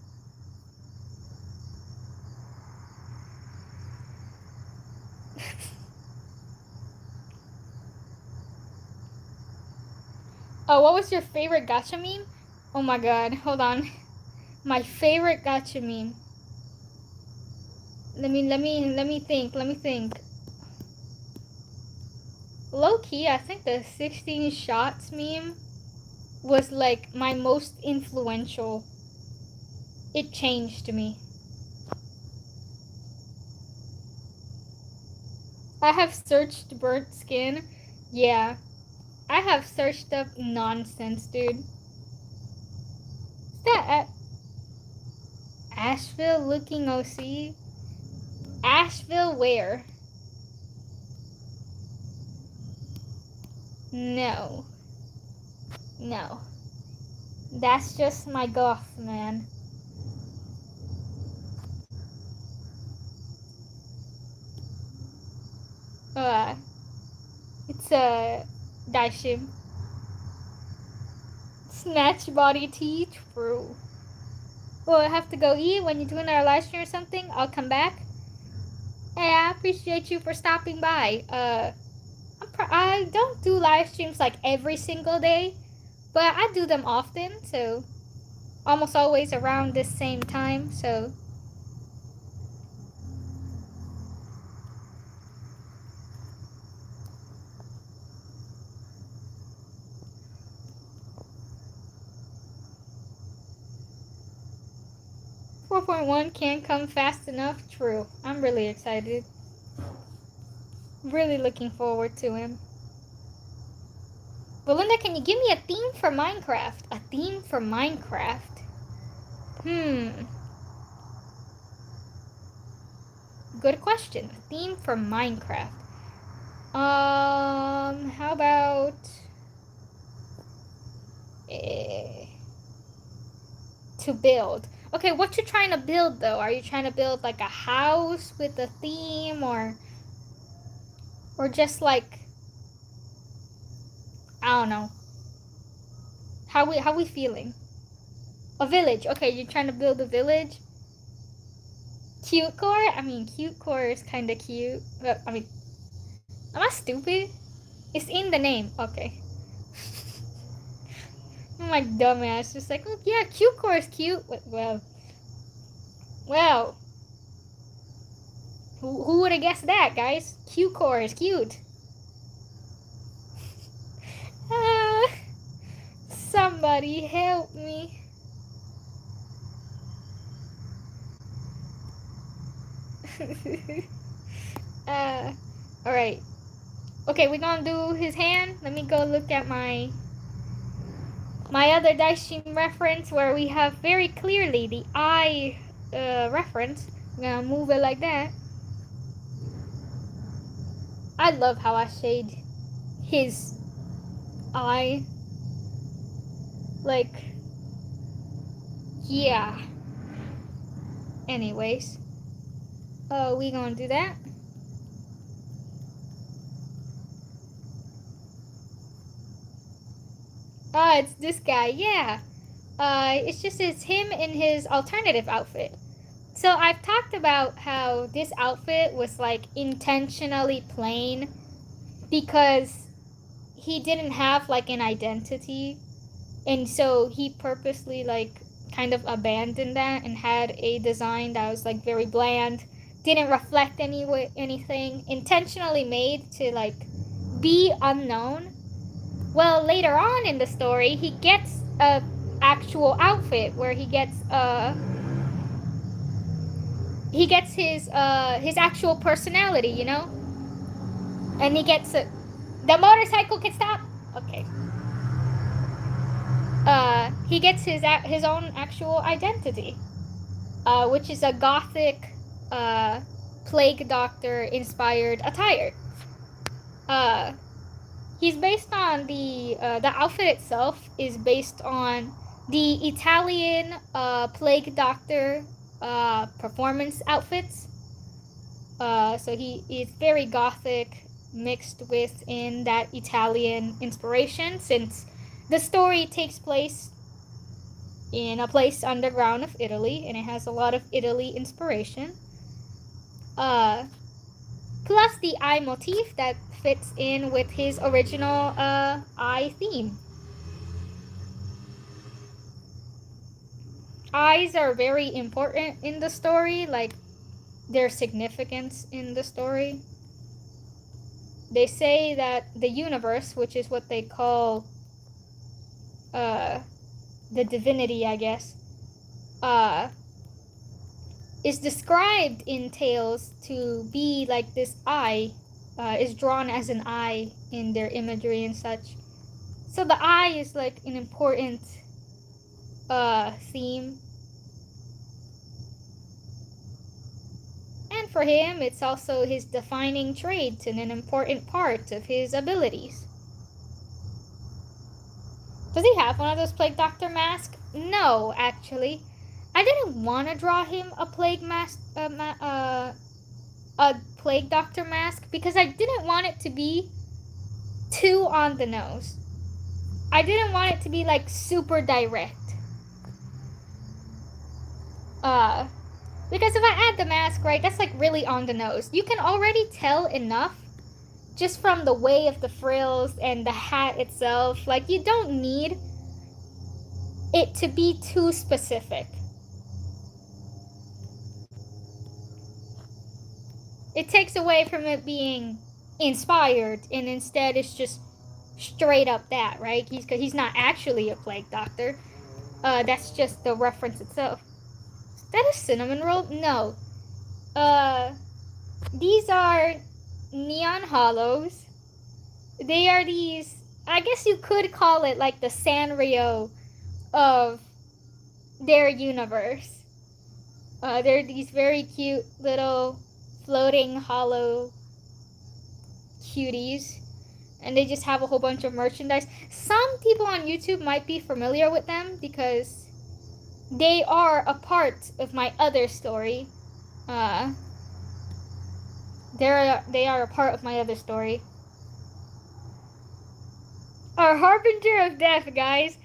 Oh, what was your favorite gacha meme? Oh my god, hold on. My favorite gacha meme. Let me think. Low key, I think the 16 shots meme was like my most influential. It changed me. I have searched burnt skin. Yeah. I have searched up nonsense, dude. Is that Asheville looking OC? Asheville where? No. No. That's just my goth, man. It's a Daishim. Snatch body tea, true. Well, I have to go eat. When you're doing our live stream or something, I'll come back. Hey, I appreciate you for stopping by. I don't do live streams like every single day, but I do them often, so almost always around this same time, so. .1 can't come fast enough. True. I'm really excited. Really looking forward to him. Belinda, can you give me a theme for Minecraft? A theme for Minecraft? Good question. A theme for Minecraft. How about to build? Okay, what you trying to build though? Are you trying to build like a house with a theme, or just like, I don't know. How we feeling? A village. Okay, you're trying to build a village. Cute core? I mean, cute core is kind of cute. But, I mean, am I stupid? It's in the name. Okay. I'm like dumbass. Just like, oh, yeah, cute core is cute. Well. Who would have guessed that, guys? Cute core is cute. Somebody help me. Alright. Okay, we're gonna do his hand. Let me go look at my other Daishim reference where we have very clearly the eye reference. I'm gonna move it like that. I love how I shade his eye. Like, yeah. Anyways. We gonna do that. It's this guy, yeah. It's him in his alternative outfit. So I've talked about how this outfit was like intentionally plain because he didn't have like an identity, and so he purposely like kind of abandoned that and had a design that was like very bland, didn't reflect anything, intentionally made to like be unknown. Well, later on in the story, he gets a actual outfit where he gets his actual personality, you know? And he gets the motorcycle can stop. Okay. He gets his own actual identity, which is a gothic Plague Doctor inspired attire. He's based on the outfit itself is based on the Italian Plague Doctor performance outfits. So he is very gothic, mixed within that Italian inspiration, since the story takes place in a place underground of Italy, and it has a lot of Italy inspiration. Plus the eye motif that fits in with his original eye theme. Eyes are very important in the story, like their significance in the story. They say that the universe, which is what they call the divinity, I guess, is described in tales to be like this eye, is drawn as an eye in their imagery and such. So the eye is like an important theme. And for him, it's also his defining trait and an important part of his abilities. Does he have one of those Plague Doctor masks? No, actually. I didn't want to draw him a Plague mask, a Plague Doctor mask, because I didn't want it to be too on the nose. I didn't want it to be like super direct. Because if I add the mask, right, that's like really on the nose. You can already tell enough just from the way of the frills and the hat itself. Like, you don't need it to be too specific. It takes away from it being inspired, and instead it's just straight up that, right? He's not actually a Plague Doctor. That's just the reference itself. Is that a cinnamon roll? No. These are neon hollows. They are these, I guess you could call it like the Sanrio of their universe. They're these very cute little floating hollow cuties, and they just have a whole bunch of merchandise. Some people on YouTube might be familiar with them because they are a part of my other story. They are a part of my other story. Our Harbinger of Death, guys.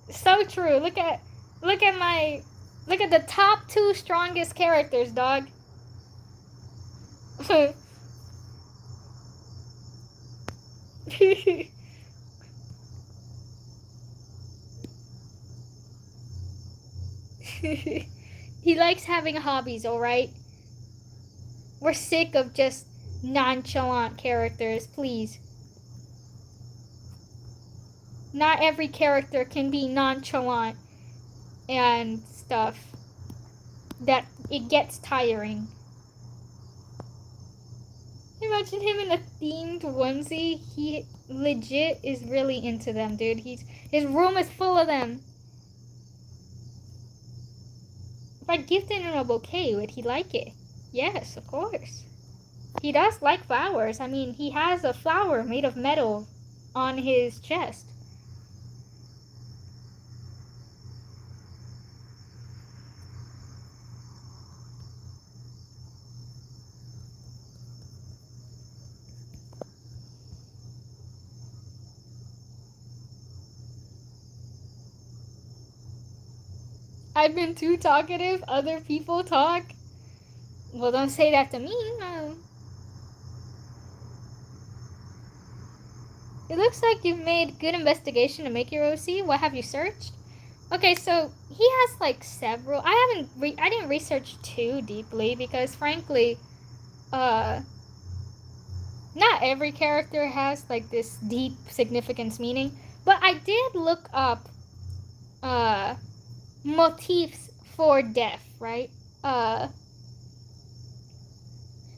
So true. Look at the top 2 strongest characters, dog. He likes having hobbies, alright? We're sick of just nonchalant characters, please. Not every character can be nonchalant and stuff. That it gets tiring. Imagine him in a themed onesie. He legit is really into them, dude. His room is full of them. If I gifted him a bouquet, would he like it? Yes, of course. He does like flowers. I mean, he has a flower made of metal on his chest. I've been too talkative. Other people talk. Well, don't say that to me. No. It looks like you've made good investigation to make your OC. What have you searched? Okay, so he has like several. I didn't research too deeply because frankly, not every character has like this deep significance meaning. But I did look up motifs for death, right?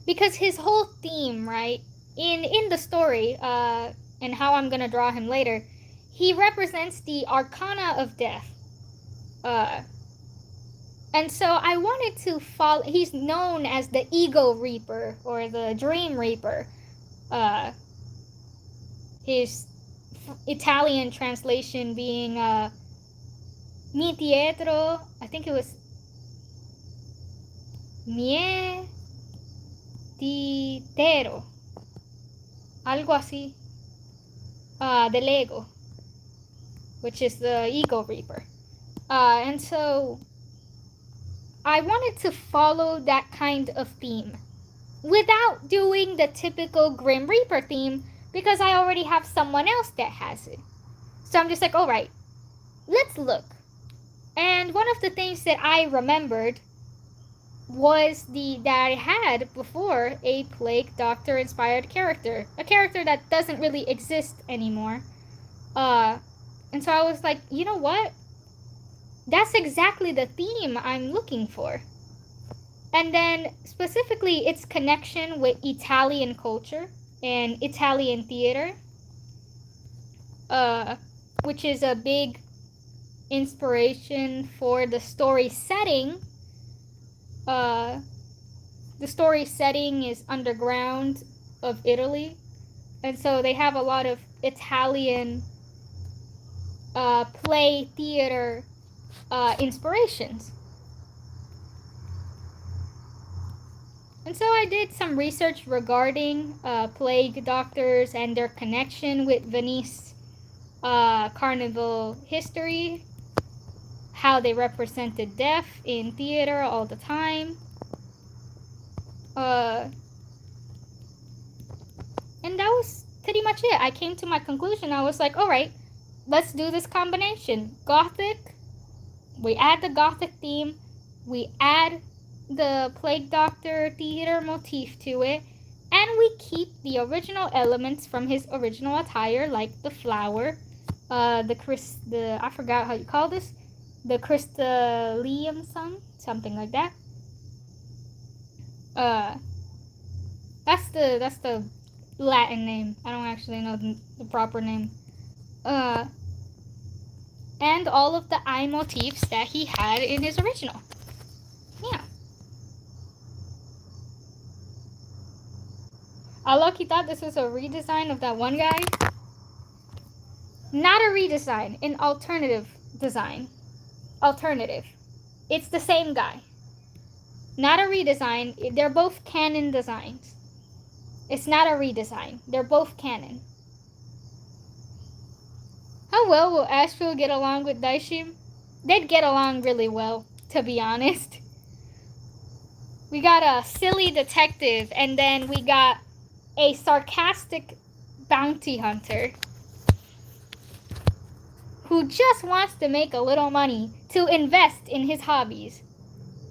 Because his whole theme, right, in the story, and how I'm gonna draw him later, he represents the arcana of death. And so I wanted to follow. He's known as the Ego Reaper or the Dream Reaper. His Italian translation being Mi Pietro. I think it was Mie di Tero. Algo así. Del Ego, which is the Ego Reaper. And so I wanted to follow that kind of theme without doing the typical Grim Reaper theme because I already have someone else that has it. So I'm just like, all right, let's look. And one of the things that I remembered was that I had before a Plague Doctor inspired character, a character that doesn't really exist anymore. And so I was like, you know what? That's exactly the theme I'm looking for. And then specifically its connection with Italian culture and Italian theater, which is a big inspiration for the story setting. The story setting is underground of Italy, and so they have a lot of Italian play theater inspirations. And so I did some research regarding plague doctors and their connection with Venice carnival history, how they represented death in theater all the time. And that was pretty much it. I came to my conclusion. I was like, all right, let's do this combination. Gothic, we add the Gothic theme, we add the Plague Doctor theater motif to it, and we keep the original elements from his original attire, like the flower, I forgot how you call this, the Crystallium sun, something like that. That's the Latin name. I don't actually know the proper name. And all of the eye motifs that he had in his original. Yeah. Loki thought this was a redesign of that one guy. Not a redesign, an alternative design. Alternative. It's the same guy. Not a redesign. They're both canon designs. It's not a redesign. They're both canon. How well will Asheville get along with Daishim? They'd get along really well, to be honest. We got a silly detective, and then we got a sarcastic bounty hunter who just wants to make a little money to invest in his hobbies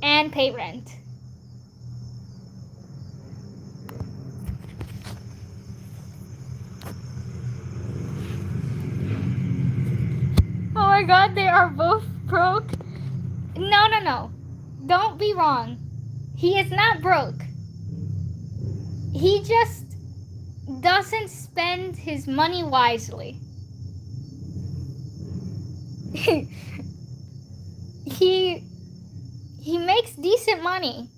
and pay rent. Oh my god, they are both broke? No. Don't be wrong. He is not broke. He just doesn't spend his money wisely. He makes decent money.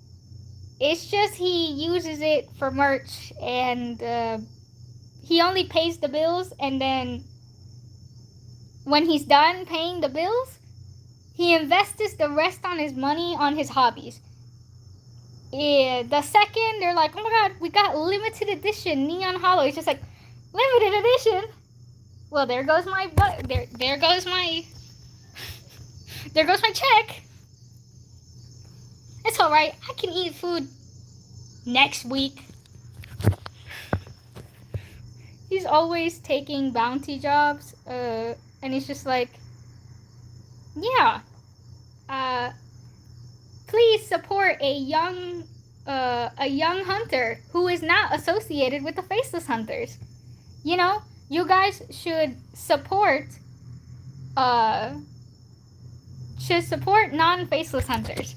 It's just he uses it for merch, and he only pays the bills, and then when he's done paying the bills, he invests the rest on his money on his hobbies. Yeah, the second they're like, oh my god, we got limited edition Neon Hollow. It's just like, limited edition? Well, there goes my check. It's alright, I can eat food next week. He's always taking bounty jobs, and he's just like, yeah, please support a young hunter who is not associated with the Faceless Hunters. You know, you guys should support non-Faceless Hunters.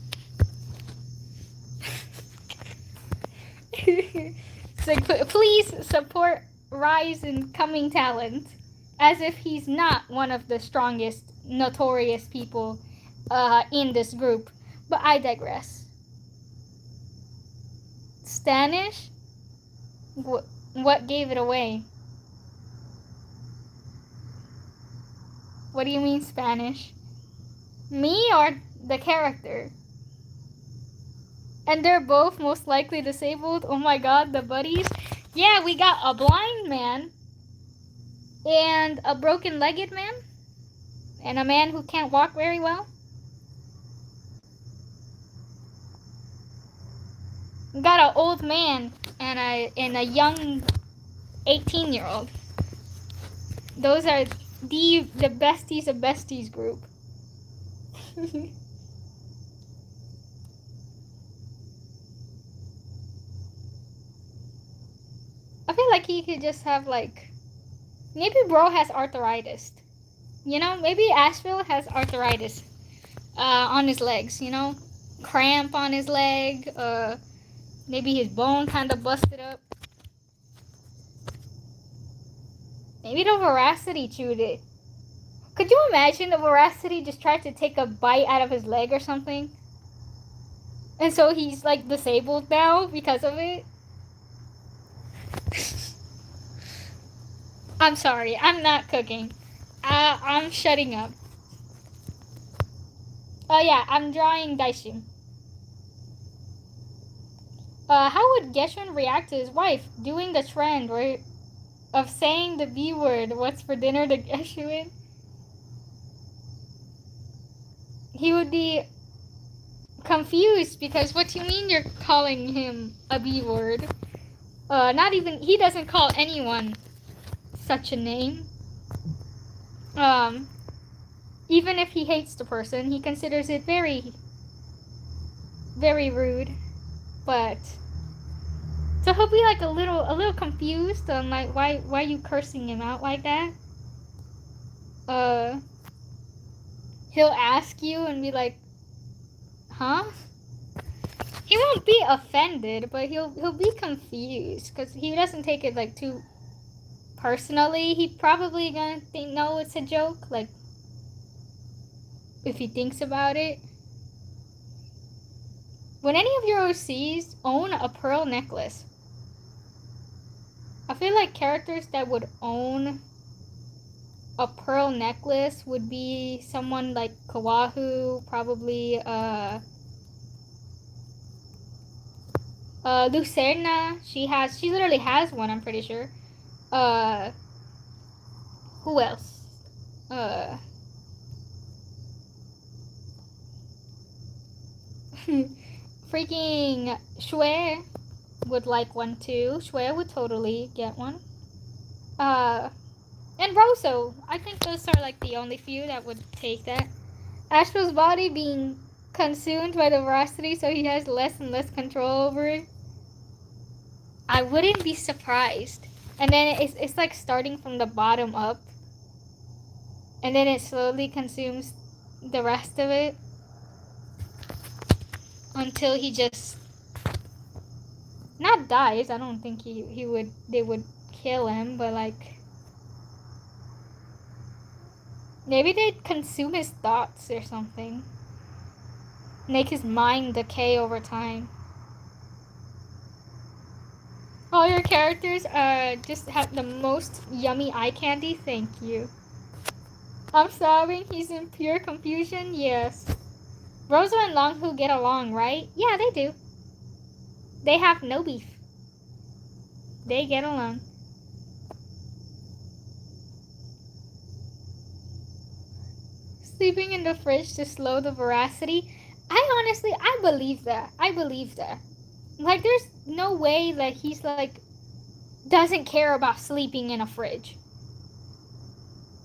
It's like, please support rise in coming talent, as if he's not one of the strongest, notorious people in this group. But I digress. Spanish? What gave it away? What do you mean Spanish? Me or the character? And they're both most likely disabled. Oh my god, the buddies. Yeah, we got a blind man and a broken-legged man and a man who can't walk very well. We got an old man and a young 18-year-old. Those are the besties of besties group. I feel like he could just have like, maybe bro has arthritis. You know, maybe Asheville has arthritis on his legs, you know? Cramp on his leg, maybe his bone kind of busted up. Maybe the Veracity chewed it. Could you imagine the Veracity just tried to take a bite out of his leg or something? And so he's like disabled now because of it? I'm sorry, I'm not cooking. I'm shutting up. Oh yeah, I'm drawing Daishin. How would Geshun react to his wife doing the trend where of saying the B word, what's for dinner to Geshun? He would be confused because what do you mean you're calling him a B word? Not even, he doesn't call anyone such a name. Even if he hates the person, he considers it very, very rude. But so he'll be like a little confused on like why you cursing him out like that. He'll ask you and be like, huh? He won't be offended, but he'll be confused because he doesn't take it like too personally. He probably gonna think no, it's a joke. Like if he thinks about it. Would any of your OCs own a pearl necklace? I feel like characters that would own a pearl necklace would be someone like Kawahu, probably Lucerna. She literally has one, I'm pretty sure. Who else? Freaking Shui would like one too. Shui would totally get one. And Rosso. I think those are like the only few that would take that. Asheville's body being consumed by the Veracity, so he has less and less control over it. I wouldn't be surprised. And then it's like starting from the bottom up. And then it slowly consumes the rest of it. Until he just not dies. I don't think they would kill him, but like maybe they'd consume his thoughts or something. Make his mind decay over time. All your characters just have the most yummy eye candy. Thank you. I'm sobbing. He's in pure confusion. Yes. Rosa and Longhu get along, right? Yeah, they do. They have no beef. They get along. Sleeping in the fridge to slow the Veracity. I believe that. I believe that. Like, there's no way that he's like doesn't care about sleeping in a fridge.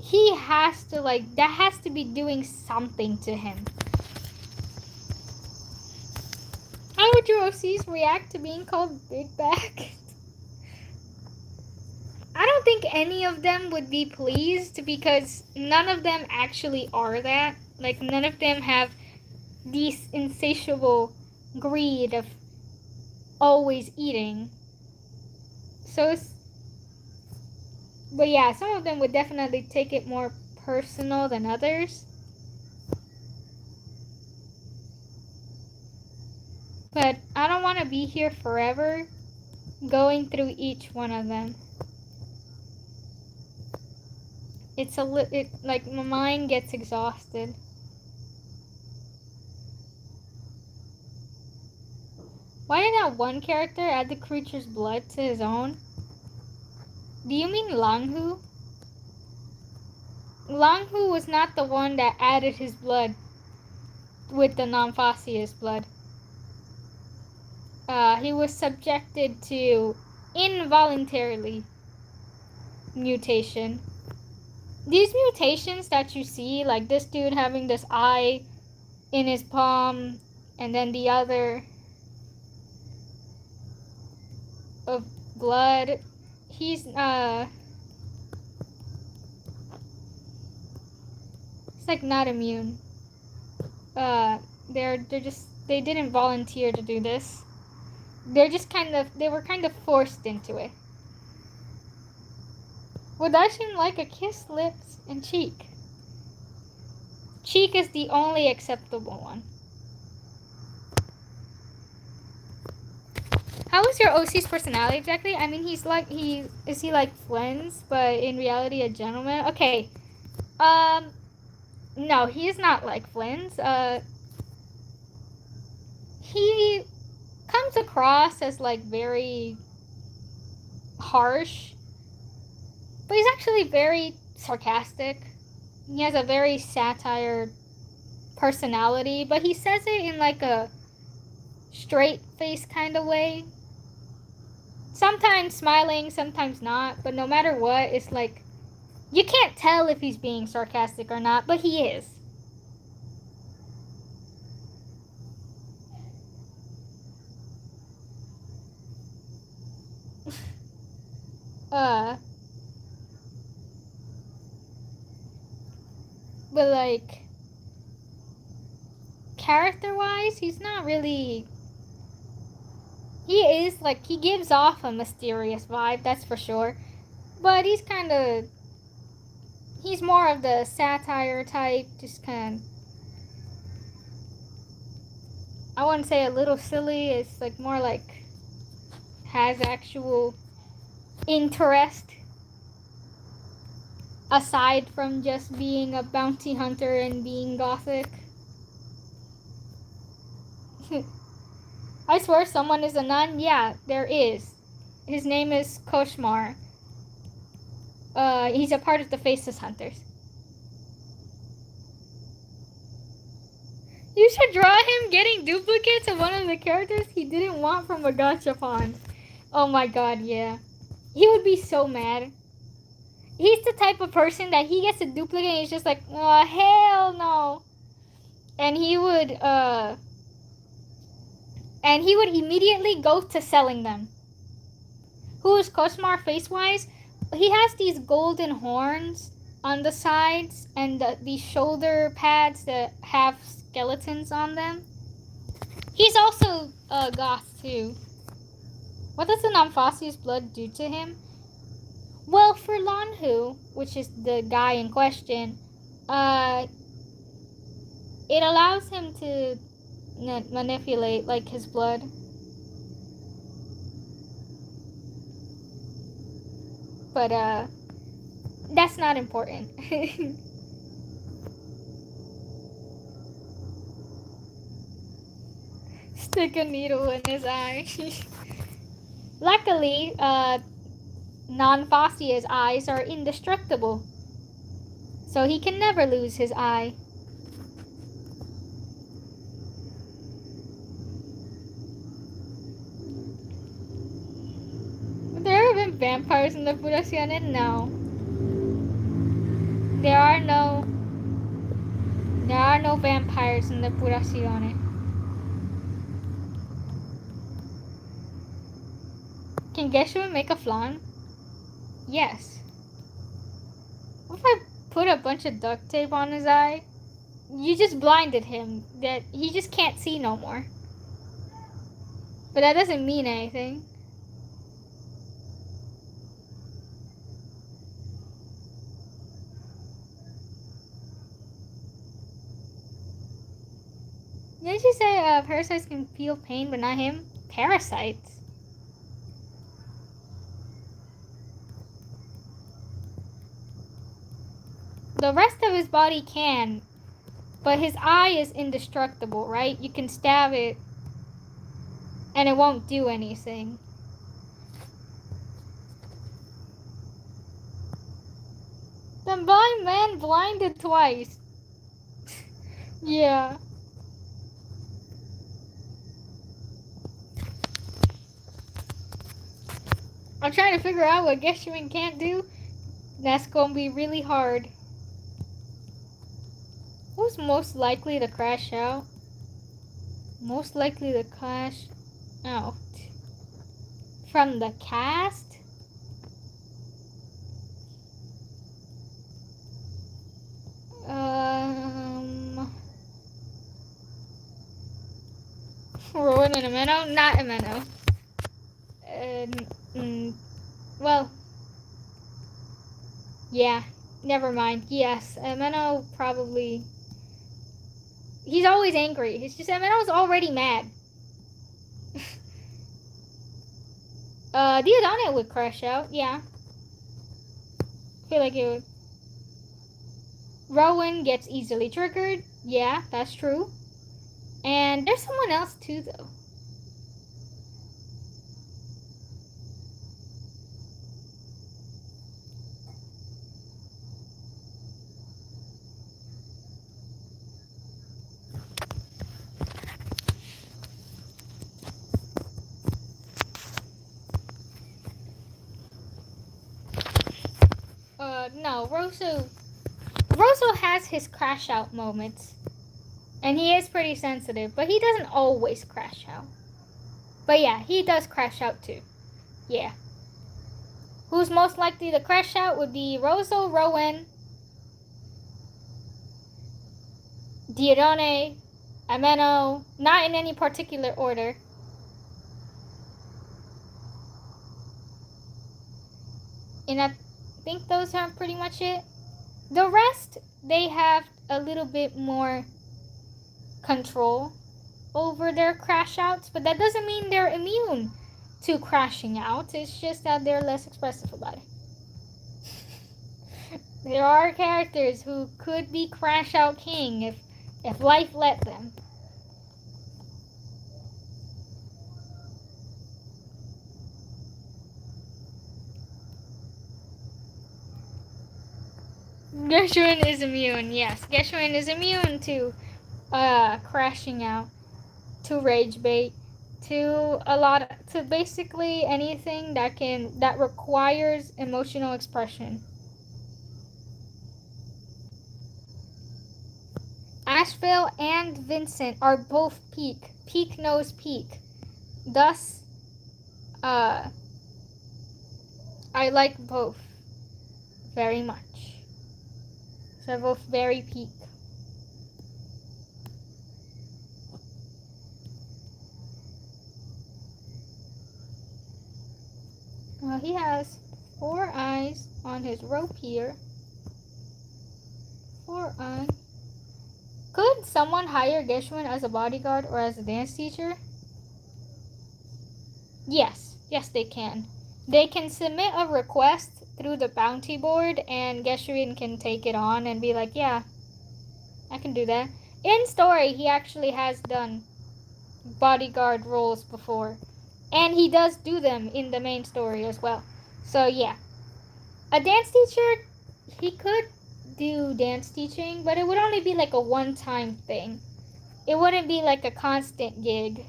He has to like that has to be doing something to him. How would your OCs react to being called big back? I don't think any of them would be pleased because none of them actually are that. Like, none of them have this insatiable greed of always eating. So but yeah, some of them would definitely take it more personal than others. But I don't want to be here forever going through each one of them. Like my mind gets exhausted. Why did that one character add the creature's blood to his own? Do you mean Langhu? Langhu was not the one that added his blood with the Namphasia's blood. He was subjected to involuntarily mutation. These mutations that you see, like this dude having this eye in his palm, and then the other of blood, he's it's like not immune. They didn't volunteer to do this. They were kind of forced into it. Would that seem like a kiss, lips, and cheek? Cheek is the only acceptable one. How is your OC's personality exactly? I mean, is he like Flens, but in reality a gentleman? Okay. No, he is not like Flens. He comes across as like very harsh, but he's actually very sarcastic. He has a very satire personality, but he says it in like a straight face kind of way. Sometimes smiling, sometimes not, but no matter what, it's like you can't tell if he's being sarcastic or not, but he is. But like character-wise, he's not really. He is like he gives off a mysterious vibe, that's for sure. But he's more of the satire type, just kind of. I wouldn't say a little silly. It's like more like has actual interest aside from just being a bounty hunter and being gothic. I swear someone is a nun. Yeah, there is. His name is Koshmar. He's a part of the Faceless Hunters. You should draw him getting duplicates of one of the characters he didn't want from a gachapon. Oh my god, yeah. He would be so mad. He's the type of person that he gets a duplicate and he's just like, oh, hell no. And he would immediately go to selling them. Who is Koshmar face-wise? He has these golden horns on the sides and these shoulder pads that have skeletons on them. He's also a goth too. What does the Namphasia's blood do to him? Well, for Lanhu, which is the guy in question, it allows him to manipulate like his blood. But that's not important. Stick a needle in his eye. Luckily, Namphasia's eyes are indestructible, so he can never lose his eye. Have there ever been vampires in the Purazione? No. There are no vampires in the Purazione. Can Geshu make a flan? Yes. What if I put a bunch of duct tape on his eye? You just blinded him. That he just can't see no more. But that doesn't mean anything. Didn't you say parasites can feel pain, but not him? Parasites? The rest of his body can, but his eye is indestructible, right? You can stab it, and it won't do anything. The blind man blinded twice. Yeah. I'm trying to figure out what Geshuin can't do. That's gonna be really hard. Who's most likely to crash out? Most likely to crash out. From the cast? Rowan and Ameno? Not Ameno. Well, yeah, never mind. Yes, Ameno probably. He's always angry. It's just Ameno's already mad. Diodane would crash out, yeah. I feel like it would. Rowan gets easily triggered, yeah, that's true. And there's someone else too, though. No, Rosso has his crash out moments. And he is pretty sensitive, but he doesn't always crash out. But yeah, he does crash out too. Yeah. Who's most likely to crash out would be Rosso, Rowan, Diodone, Ameno, not in any particular order. And I think those are pretty much it. The rest, they have a little bit more control over their crash outs, but that doesn't mean they're immune to crashing out. It's just that they're less expressive about it. There are characters who could be crash out king if life let them. Geshuin is immune, yes. Geshuin is immune to crashing out, to rage bait, to basically anything that requires emotional expression. Asheville and Vincent are both peak. Peak knows peak. Thus, I like both very much. So they're both very peak. Well, he has 4 eyes on his rope here. 4 eyes. Could someone hire Geshuin as a bodyguard or as a dance teacher? Yes. Yes, they can. They can submit a request through the bounty board, and Geshuin can take it on and be like, yeah, I can do that. In story, he actually has done bodyguard roles before. And he does do them in the main story as well. So, yeah. A dance teacher, he could do dance teaching, but it would only be like a one-time thing. It wouldn't be like a constant gig.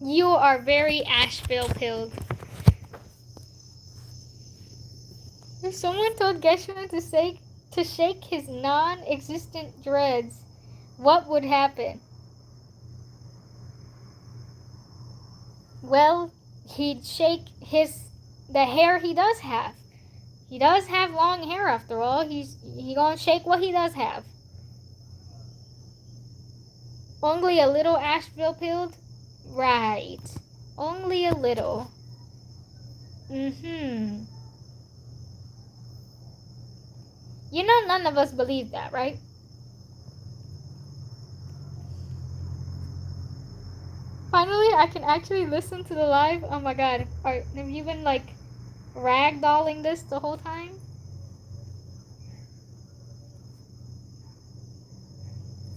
You are very Asheville-pilled. If someone told Geshuin to shake his non-existent dreads, what would happen? Well, he'd shake the hair he does have. He does have long hair after all. He gonna shake what he does have. Only a little Asheville-pilled? Right. Only a little. Mm-hmm. You know none of us believe that, right? Finally, I can actually listen to the live. Oh my god. Have you been like ragdolling this the whole time?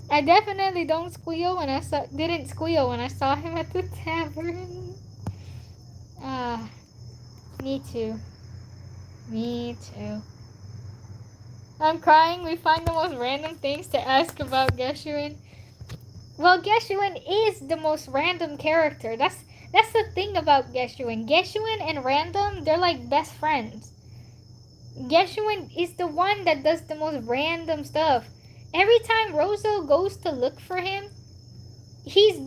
I definitely didn't squeal when I saw him at the tavern. Ah, me too. Me too. I'm crying. We find the most random things to ask about Geshuin. Well, Geshuin is the most random character. That's the thing about Geshuin. Geshuin and Random, they're like best friends. Geshuin is the one that does the most random stuff. Every time Rosa goes to look for him, his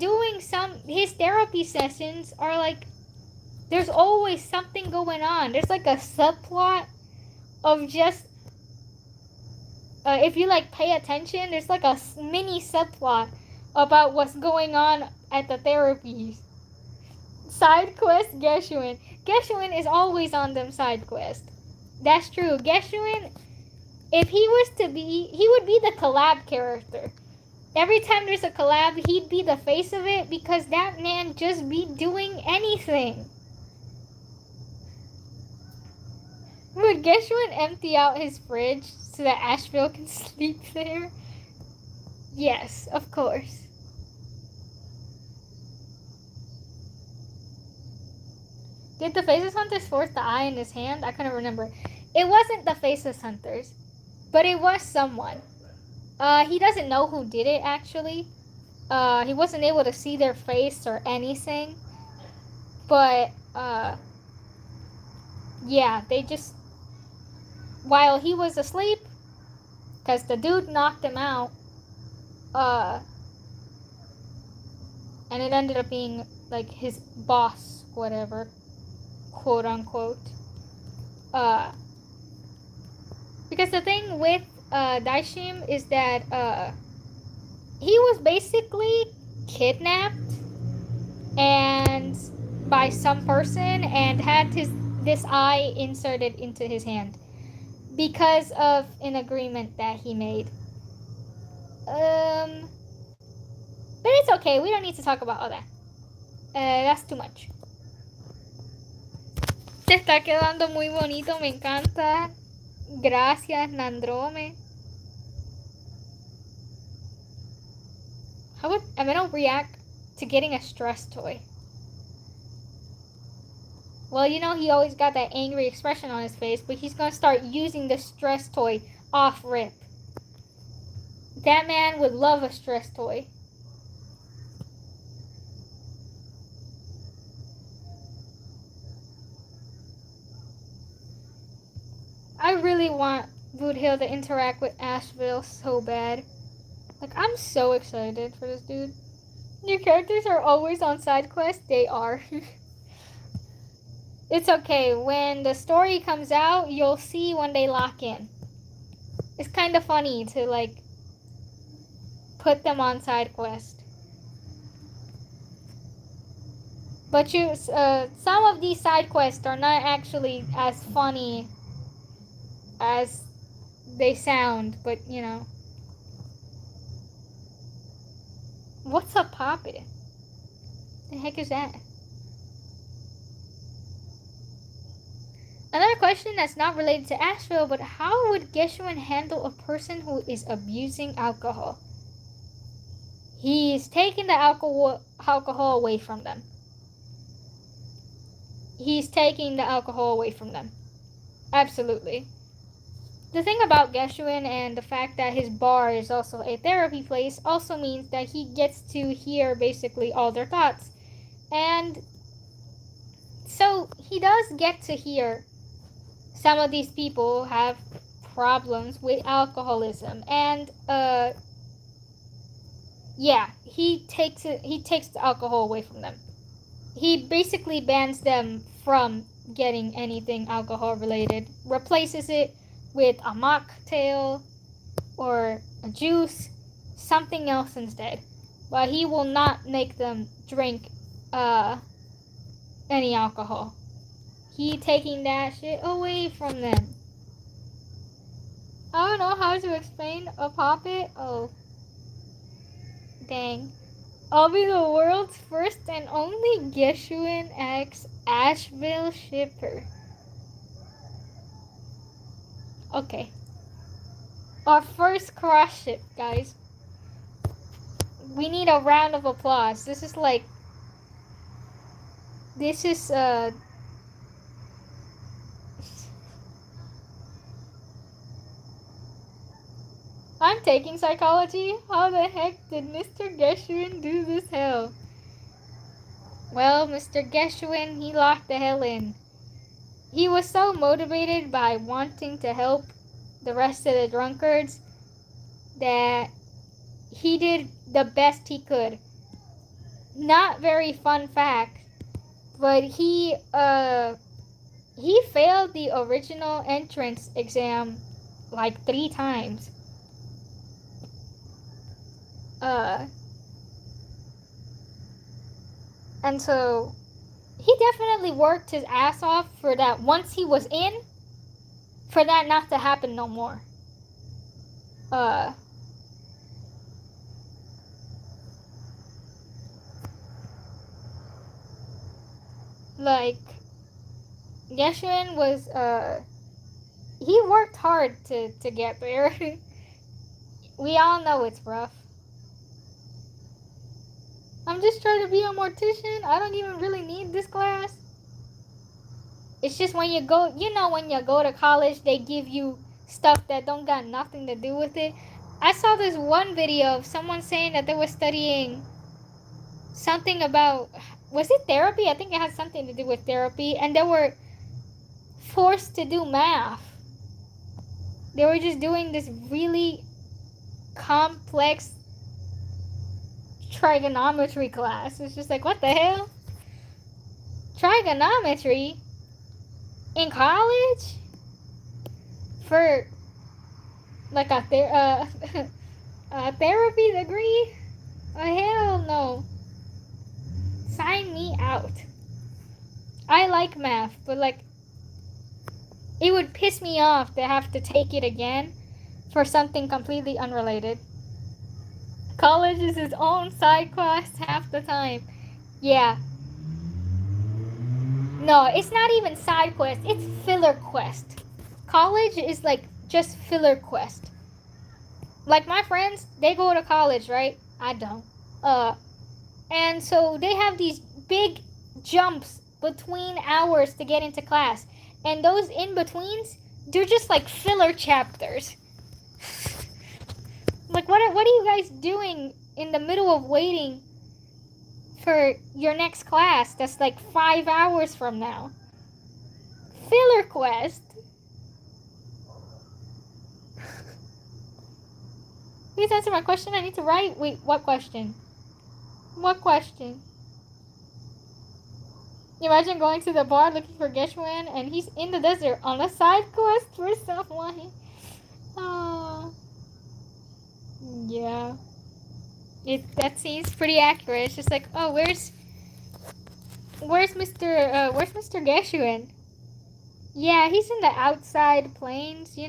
therapy sessions are like, there's always something going on. There's like a subplot of just, if you like pay attention, there's like a mini subplot about what's going on at the therapies. Side quest Geshuin. Geshuin is always on them side quest. That's true. Geshuin, if he was to be, he would be the collab character. Every time there's a collab, he'd be the face of it because that man just be doing anything. Would Geshuin empty out his fridge so that Asheville can sleep there? Yes, of course. Did the Faceless Hunters force the eye in his hand? I couldn't remember. It wasn't the Faceless Hunters, but it was someone. He doesn't know who did it, actually. He wasn't able to see their face or anything. But, yeah, they just... While he was asleep, because the dude knocked him out, and it ended up being, like, his boss, whatever, quote unquote. Because the thing with Daishim is that he was basically kidnapped and by some person and had this eye inserted into his hand because of an agreement that he made. But it's okay. We don't need to talk about all that. That's too much. Te está quedando muy bonito. Me encanta. Gracias, Nandrome. How would Amino react to getting a stress toy? Well, you know, he always got that angry expression on his face, but he's gonna start using the stress toy off rip. That man would love a stress toy. I really want Boothill to interact with Asheville so bad. Like, I'm so excited for this dude. Your characters are always on side quests? They are. It's okay. When the story comes out, you'll see when they lock in. It's kind of funny to, like, put them on side quest. But some of these side quests are not actually as funny as they sound, but, you know. What's a poppy? The heck is that? Another question that's not related to Asheville, but how would Geshuin handle a person who is abusing alcohol? He's taking the alcohol away from them. He's taking the alcohol away from them. Absolutely. The thing about Geshuin and the fact that his bar is also a therapy place also means that he gets to hear basically all their thoughts. And so he does get to hear some of these people have problems with alcoholism. And yeah, he takes the alcohol away from them. He basically bans them from getting anything alcohol related, replaces it with a mocktail or a juice, something else instead. But he will not make them drink any alcohol. He taking that shit away from them. I don't know how to explain a puppet. Oh, dang. I'll be the world's first and only Geshuin X Asheville shipper. Okay. Our first cross ship, guys. We need a round of applause. This is I'm taking psychology? How the heck did Mr. Geshuin do this hell? Well, Mr. Geshuin, he locked the hell in. He was so motivated by wanting to help the rest of the drunkards that he did the best he could. Not very fun fact, but he failed the original entrance exam like 3 times. And so he definitely worked his ass off for that once he was in, for that not to happen no more. Like, Geshuin was, he worked hard to get there. We all know it's rough. I'm just trying to be a mortician. I don't even really need this class. It's just when you go, when you go to college, they give you stuff that don't got nothing to do with it. I saw this one video of someone saying that they were studying something about, was it therapy? I think it had something to do with therapy, and they were forced to do math. They were just doing this really complex trigonometry class. It's just like, what the hell? Trigonometry in college for like a therapy degree? Oh, hell no. Sign me out. I like math, but like, it would piss me off to have to take it again for something completely unrelated. College is its own side class half the time. Yeah. No, it's not even side quest. It's filler quest. College is like just filler quest. Like my friends, they go to college, right? I don't. And so they have these big jumps between hours to get into class. And those in-betweens, they're just like filler chapters. Like, what are you guys doing in the middle of waiting for your next class that's like 5 hours from now? Filler quest. Please answer my question. I need to write. Wait, what question? What question? Imagine going to the bar looking for Geshuin and he's in the desert on a side quest for someone. Oh. Yeah. That seems pretty accurate. It's just like, oh, where's Mr. Geshuin? Yeah, he's in the outside plains, he's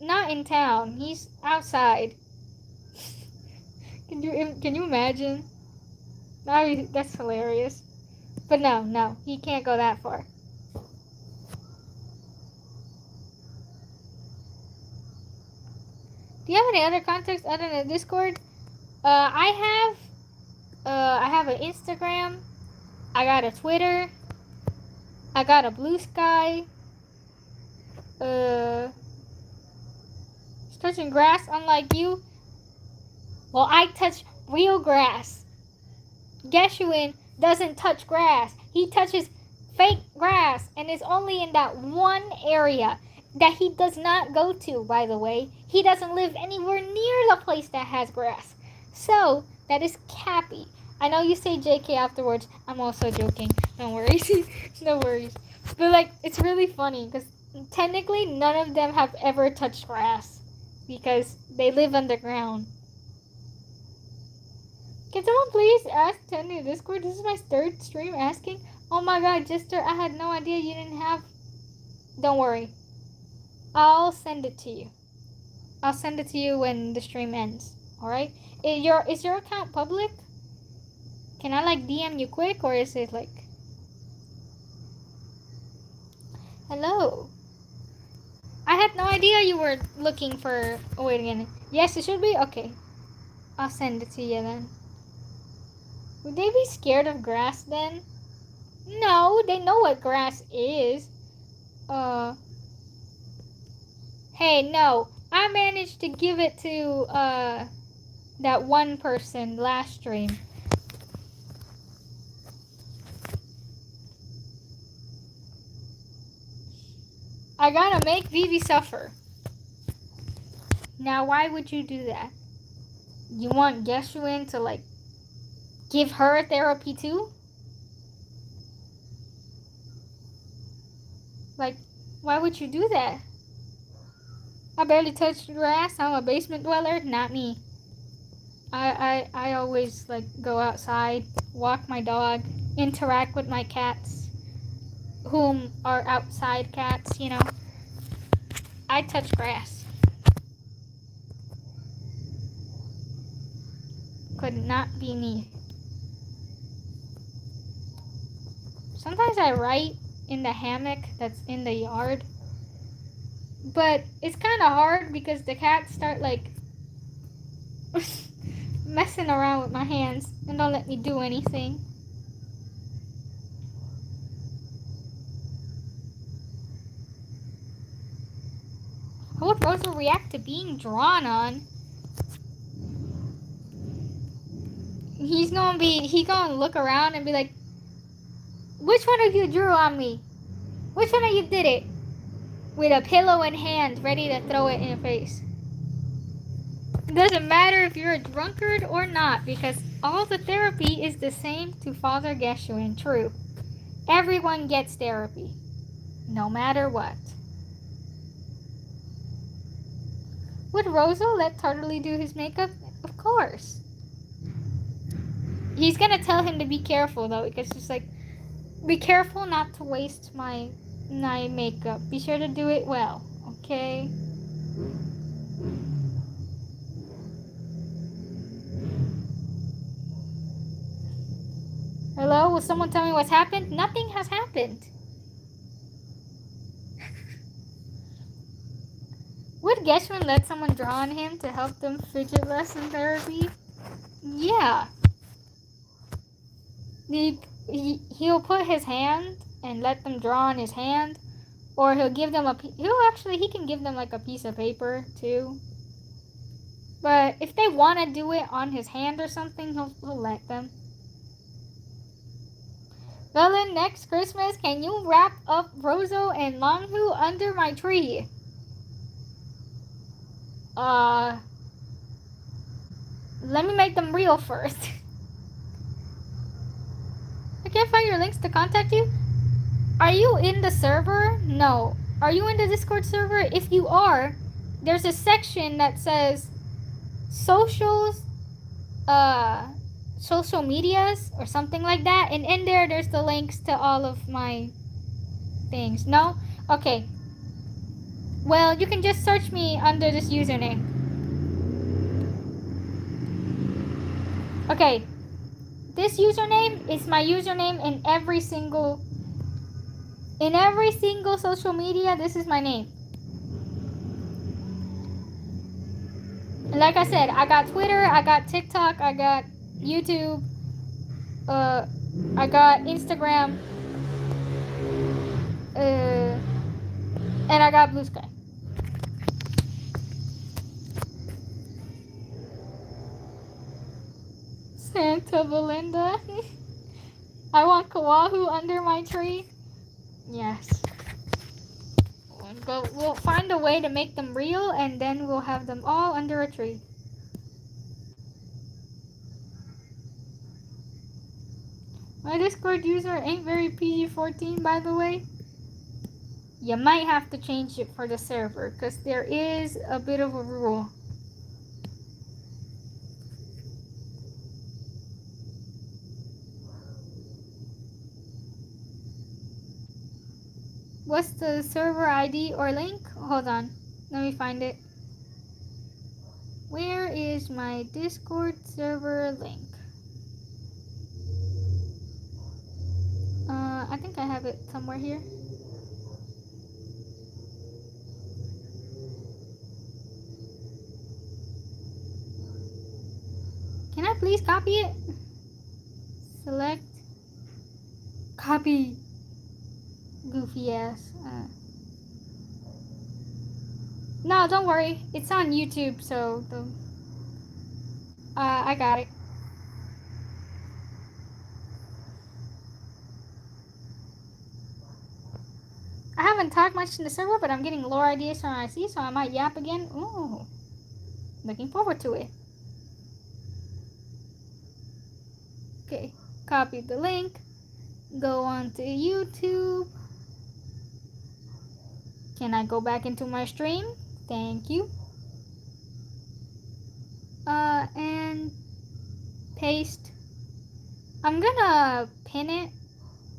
not in town. He's outside. Can you imagine? That's hilarious. But no, he can't go that far. Do you have any other contacts other than Discord? I have an Instagram. I got a Twitter. I got a Blue Sky. Touching grass, unlike you. Well, I touch real grass. Geshuin doesn't touch grass. He touches fake grass, and it's only in that one area that he does not go to, by the way. He doesn't live anywhere near the place that has grass. So, that is Cappy. I know you say JK afterwards. I'm also joking. No worries. No worries. But, like, it's really funny because technically none of them have ever touched grass because they live underground. Can someone please ask Tenny Discord? This is my third stream asking. Oh my god, Jister, I had no idea you didn't have. Don't worry. I'll send it to you. I'll send it to you when the stream ends. Alright? Is your account public? Can I like DM you quick, or is it like... Hello? I had no idea you were looking for... Oh, wait again. Yes, it should be? Okay. I'll send it to you then. Would they be scared of grass then? No, they know what grass is. Hey, no. I managed to give it to, that one person last stream. I gotta make Vivi suffer. Now, why would you do that? You want Geshuin to, like, give her therapy too? Like, why would you do that? I barely touched grass. I'm a basement dweller. Not me. I always, like, go outside, walk my dog, interact with my cats, whom are outside cats, you know. I touch grass. Could not be me. Sometimes I write in the hammock that's in the yard. But it's kind of hard because the cats start, like, messing around with my hands and don't let me do anything. How would Rosa react to being drawn on? He's gonna look around and be like, which one of you drew on me? Which one of you did it? With a pillow in hand, ready to throw it in your face. It doesn't matter if you're a drunkard or not, because all the therapy is the same to Father Geshuin. True. Everyone gets therapy. No matter what. Would Rosa let Tartally do his makeup? Of course. He's gonna tell him to be careful though, because it's like, be careful not to waste my makeup. Be sure to do it well, okay? Hello? Will someone tell me what's happened? Nothing has happened. Would Geshuin let someone draw on him to help them fidget less in therapy? Yeah. He'll put his hand and let them draw on his hand, or he'll give them he can give them like a piece of paper too. But if they want to do it on his hand or something, he'll let them. Well then, next Christmas, can you wrap up Roso and Longhu under my tree? Let me make them real first. I can't find your links to contact you. Are you in the server? No. Are you in the Discord server? If you are, there's a section that says socials, social medias or something like that, and in there's the links to all of my things. No? Okay. Well, you can just search me under this username. Okay. This username is my username in every single social media. This is my name. And like I said, I got Twitter, I got TikTok, I got YouTube, I got Instagram, and I got Blue Sky. Santa Belinda. I want Kawahu under my tree. Yes. We'll find a way to make them real, and then we'll have them all under a tree. My Discord user ain't very PG-14, by the way. You might have to change it for the server, because there is a bit of a rule. What's the server ID or link? Hold on. Let me find it. Where is my Discord server link? I think I have it somewhere here. Can I please copy it? Select. Copy. Goofy ass. No, don't worry. It's on YouTube, so I got it. I haven't talked much in the server, but I'm getting lore ideas from IC, so I might yap again. Ooh. Looking forward to it. Okay, copy the link. Go on to YouTube. Can I go back into my stream? Thank you. And paste. I'm gonna pin it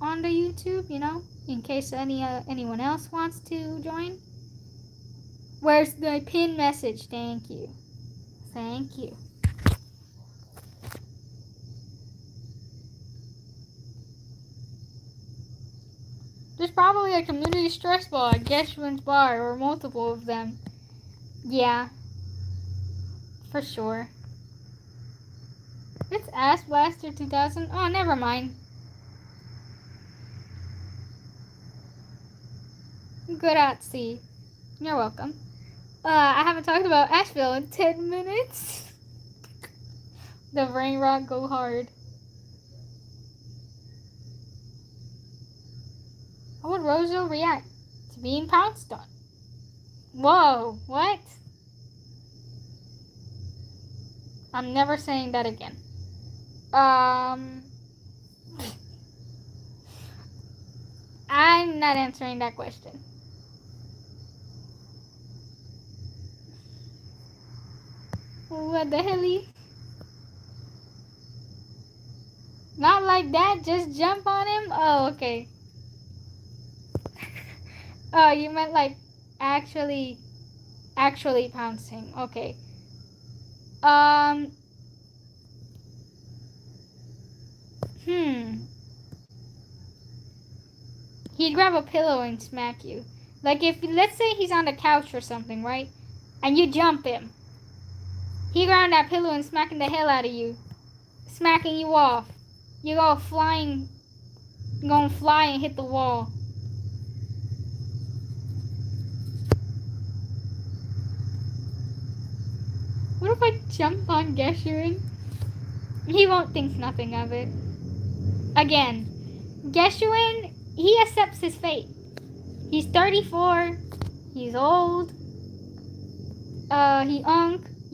on the YouTube, you know, in case anyone else wants to join. Where's the pin message? Thank you. Thank you. There's probably a community stress ball at Geshwin's bar or multiple of them. Yeah. For sure. It's Ass Blaster 2000. Oh, never mind. Good at sea. You're welcome. I haven't talked about Asheville in 10 minutes. The brain rot go hard. How would Rozo react to being pounced on? Whoa, what? I'm never saying that again. I'm not answering that question. What the hell? Not like that, just jump on him? Oh, okay. Oh, you meant like actually pounce him. Okay. He'd grab a pillow and smack you. Like if, let's say he's on the couch or something, right? And you jump him. He grab that pillow and smacking the hell out of you. Smacking you off. You go flying, gonna fly and hit the wall. What if I jump on Geshurin? He won't think nothing of it. Again, Geshuin, he accepts his fate. He's 34. He's old.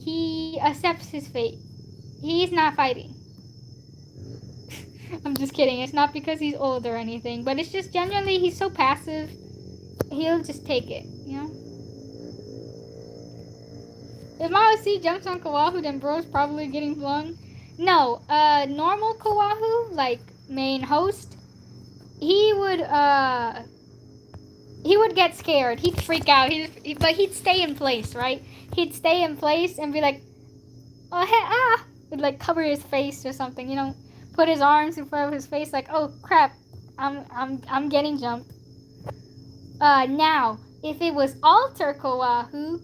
He accepts his fate. He's not fighting. I'm just kidding. It's not because he's old or anything, but it's just generally he's so passive. He'll just take it, you know? If my OC jumps on Kawahu, then bro's probably getting flung. No, normal Kawahu, like main host, he would get scared. He'd freak out. But he'd stay in place, right? He'd stay in place and be like, oh, hey, ah! He'd like cover his face or something, you know? Put his arms in front of his face, like, oh crap, I'm getting jumped. Now, if it was Alter Kawahu,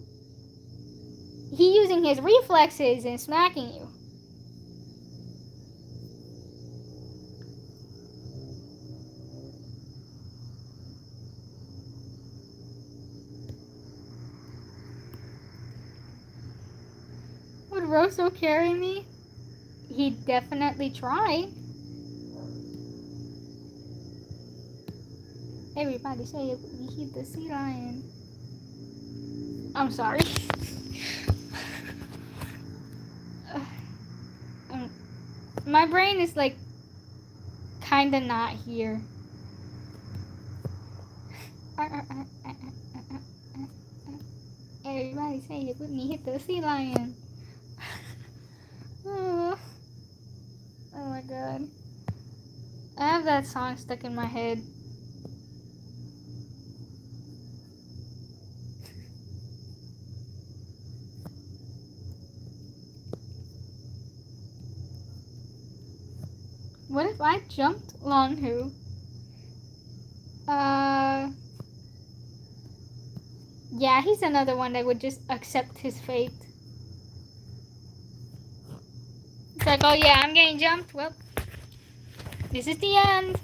he using his reflexes and smacking you. Would Rosso carry me? He'd definitely try. Everybody say it. We hit the sea lion. I'm sorry. My brain is like kinda not here. Everybody say it with me. Hit the sea lion. Oh my god. I have that song stuck in my head. What if I jumped Longhu? Yeah, he's another one that would just accept his fate. It's like, oh yeah, I'm getting jumped. Well, this is the end.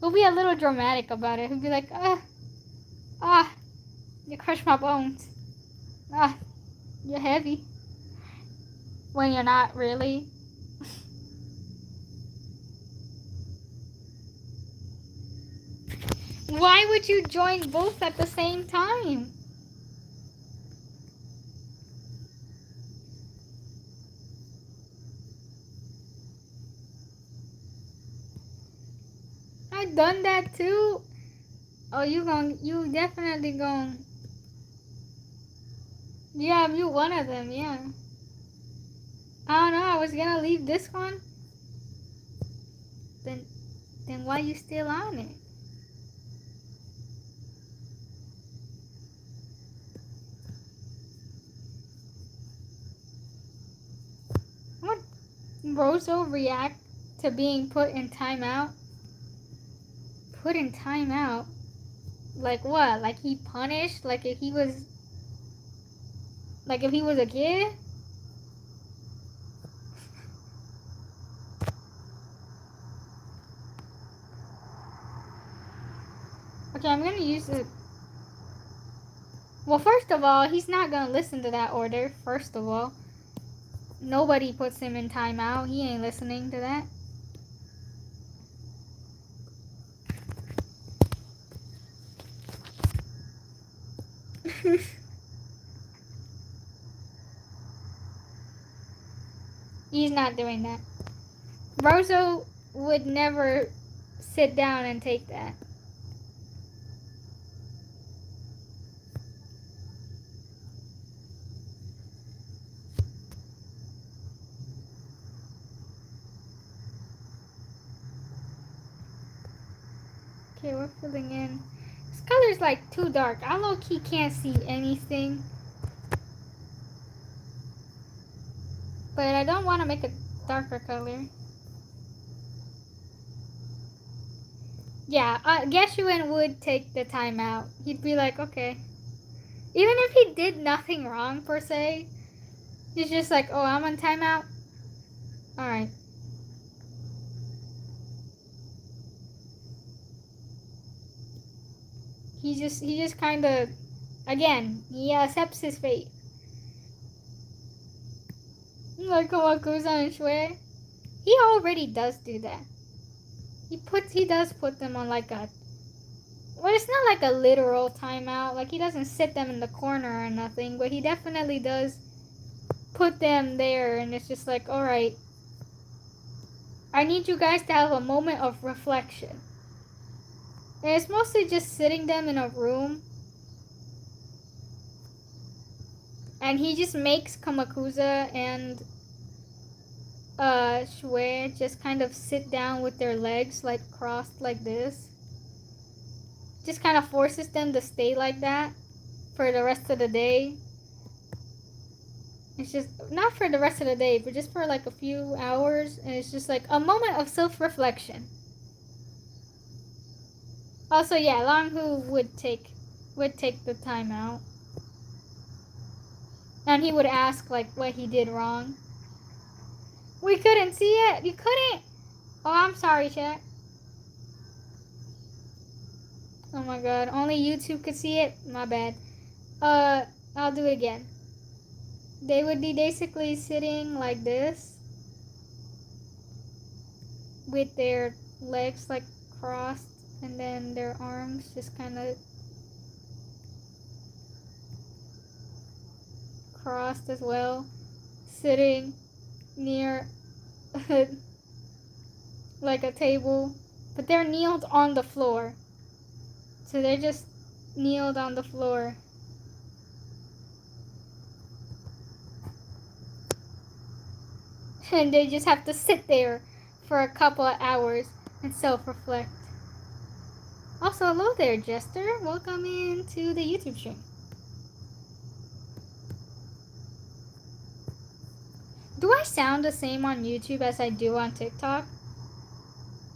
He'll be a little dramatic about it. He'll be like, you crushed my bones. You're heavy. When you're not really. Why would you join both at the same time? I done that too. Oh, you definitely gon'. Yeah, you one of them, yeah. I don't know, I was gonna leave this one. Then why you still on it? What Rozo react to being put in timeout? Put in timeout? Like what? Like he punished? Like if he was a kid? Okay, I'm gonna use it. Well, first of all, he's not gonna listen to that order, first of all. Nobody puts him in timeout. He ain't listening to that. He's not doing that. Rozo would never sit down and take that. Okay, we're filling in. This color's like too dark. I low-key can't see anything. But I don't want to make a darker color. Yeah, Geshuin would take the timeout. He'd be like, okay. Even if he did nothing wrong, per se, he's just like, oh, I'm on timeout? Alright. He just kind of, again, he accepts his fate. Like Kawakusa and Shui. He already does do that. He does put them on like a, well, it's not like a literal timeout. Like he doesn't sit them in the corner or nothing, but he definitely does put them there, and it's just like, all right, I need you guys to have a moment of reflection. And it's mostly just sitting them in a room, and he just makes Kamakuza and Shui just kind of sit down with their legs like crossed like this. Just kind of forces them to stay like that for the rest of the day. It's just not for the rest of the day, but just for like a few hours, and it's just like a moment of self-reflection. Also, yeah, Longhu would take the time out, and he would ask like what he did wrong. We couldn't see it. You couldn't. Oh, I'm sorry, chat. Oh my god, only YouTube could see it. My bad. I'll do it again. They would be basically sitting like this with their legs like crossed, and then their arms just kind of crossed as well, sitting near like a table, but they're kneeled on the floor. So they're just kneeled on the floor. And they just have to sit there for a couple of hours and self-reflect. Also, hello there, Jester. Welcome into the YouTube stream. Do I sound the same on YouTube as I do on TikTok?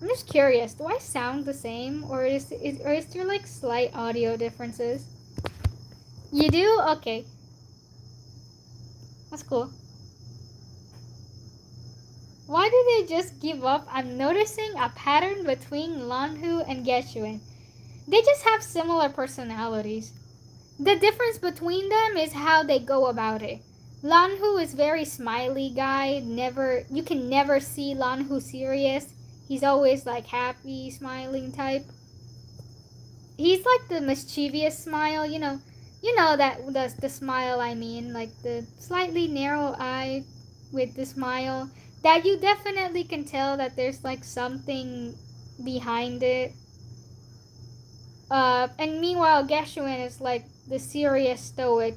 I'm just curious. Do I sound the same, or is there like slight audio differences? You do? Okay, that's cool. Why do they just give up? I'm noticing a pattern between Lanhu and Geshuin. They just have similar personalities. The difference between them is how they go about it. Lanhu is very smiley guy. You can never see Lanhu serious. He's always like happy, smiling type. He's like the mischievous smile, you know that the smile I mean, like the slightly narrow eye with the smile that you definitely can tell that there's like something behind it. And meanwhile, Geshuin is like the serious stoic,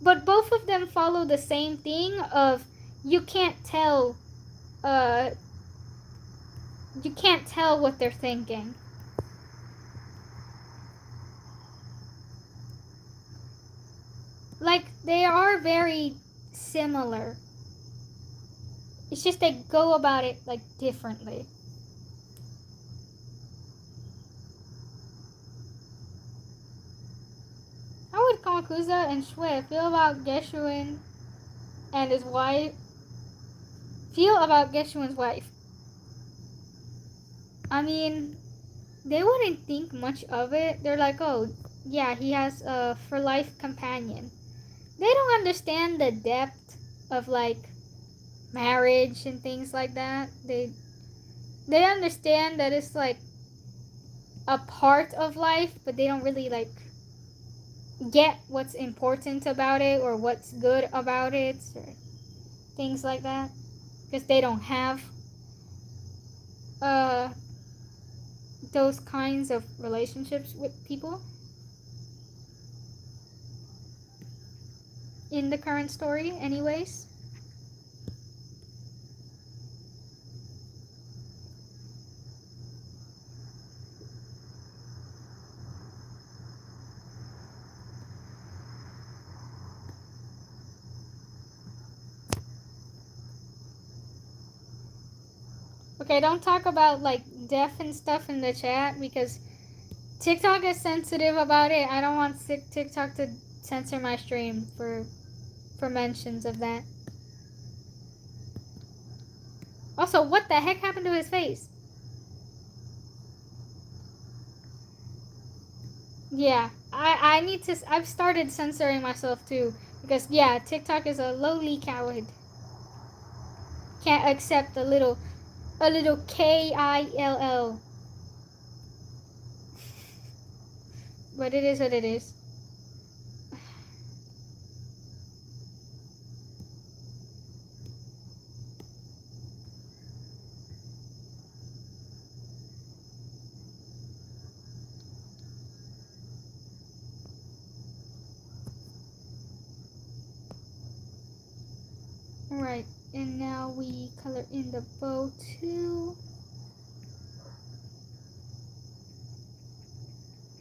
but both of them follow the same thing of you can't tell, uh, you can't tell what they're thinking. Like they are very similar. It's just they go about it like differently. How would Kakuza and Shui and his wife feel about Geshuin's wife? I mean, they wouldn't think much of it. They're like, oh, yeah, he has a for life companion. They don't understand the depth of like marriage and things like that. They understand that it's like a part of life, but they don't really like get what's important about it or what's good about it or things like that because they don't have uh those kinds of relationships with people in the current story anyways. Okay, don't talk about like death and stuff in the chat because TikTok is sensitive about it. I don't want TikTok to censor my stream for mentions of that. Also, what the heck happened to his face? Yeah, I need to. I've started censoring myself too because yeah, TikTok is a lowly coward. Can't accept a little KILL. But it is what it is. Alright, and now we color in the bow too.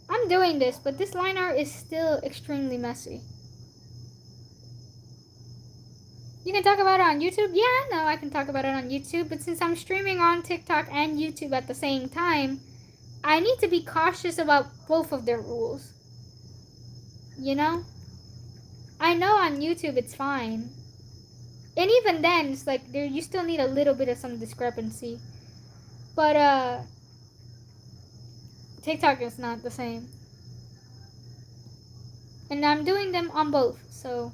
I'm doing this, but this line art is still extremely messy. You can talk about it on YouTube? Yeah, I know I can talk about it on YouTube, but since I'm streaming on TikTok and YouTube at the same time, I need to be cautious about both of their rules. You know? I know on YouTube it's fine. And even then, it's like there you still need a little bit of some discrepancy. But TikTok is not the same. And I'm doing them on both, so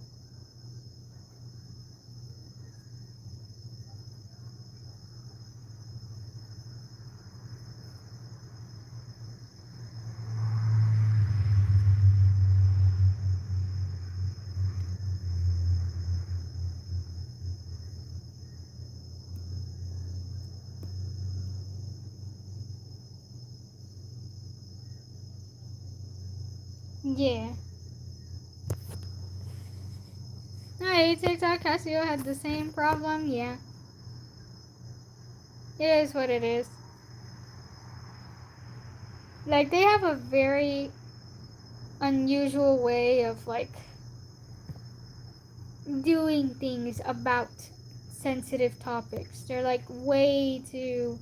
yeah. Hey, TikTok Casio had the same problem, yeah. It is what it is. Like they have a very unusual way of like doing things about sensitive topics. They're like way too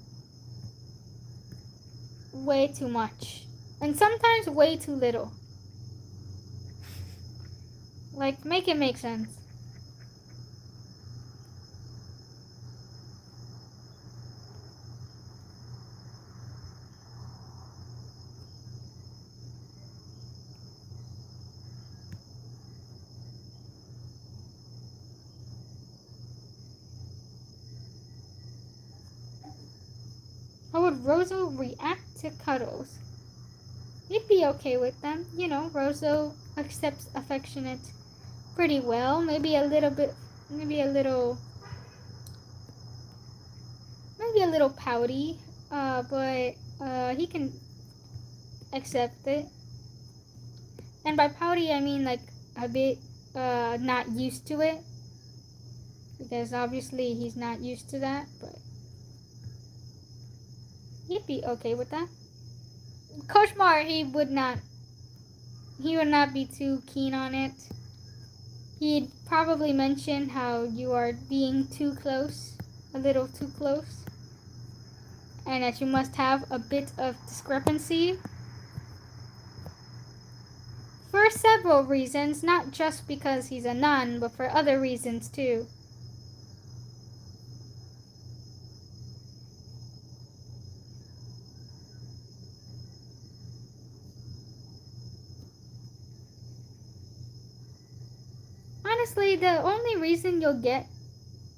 way too much. And sometimes way too little. Like, make it make sense. How would Rozo react to cuddles? He'd be okay with them. You know, Rozo accepts affectionate pretty well. Maybe a little bit, maybe a little pouty. But he can accept it. And by pouty, I mean like a bit not used to it. Because obviously he's not used to that, but he'd be okay with that. Koshmar, he would not be too keen on it. He'd probably mention how you are being too close, a little too close, and that you must have a bit of discrepancy. For several reasons, not just because he's a nun, but for other reasons too. Honestly, the only reason you'll get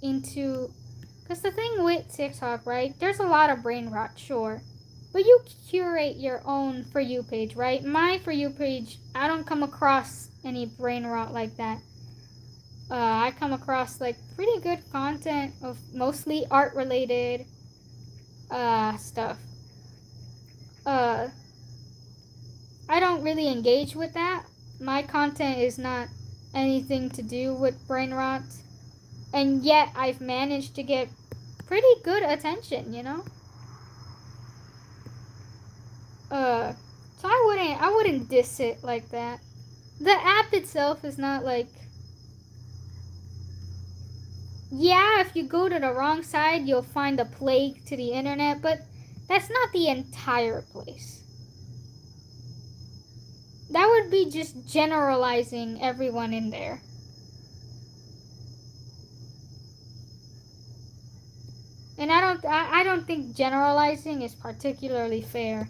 into... Because the thing with TikTok, right? There's a lot of brain rot, sure. But you curate your own For You page, right? My For You page, I don't come across any brain rot like that. I come across like pretty good content of mostly art related stuff. I don't really engage with that. My content is not anything to do with brain rot. And yet I've managed to get pretty good attention, you know? So I wouldn't diss it like that. The app itself is not like... Yeah, if you go to the wrong side, you'll find a plague to the internet, but that's not the entire place. That would be just generalizing everyone in there. And I don't think generalizing is particularly fair.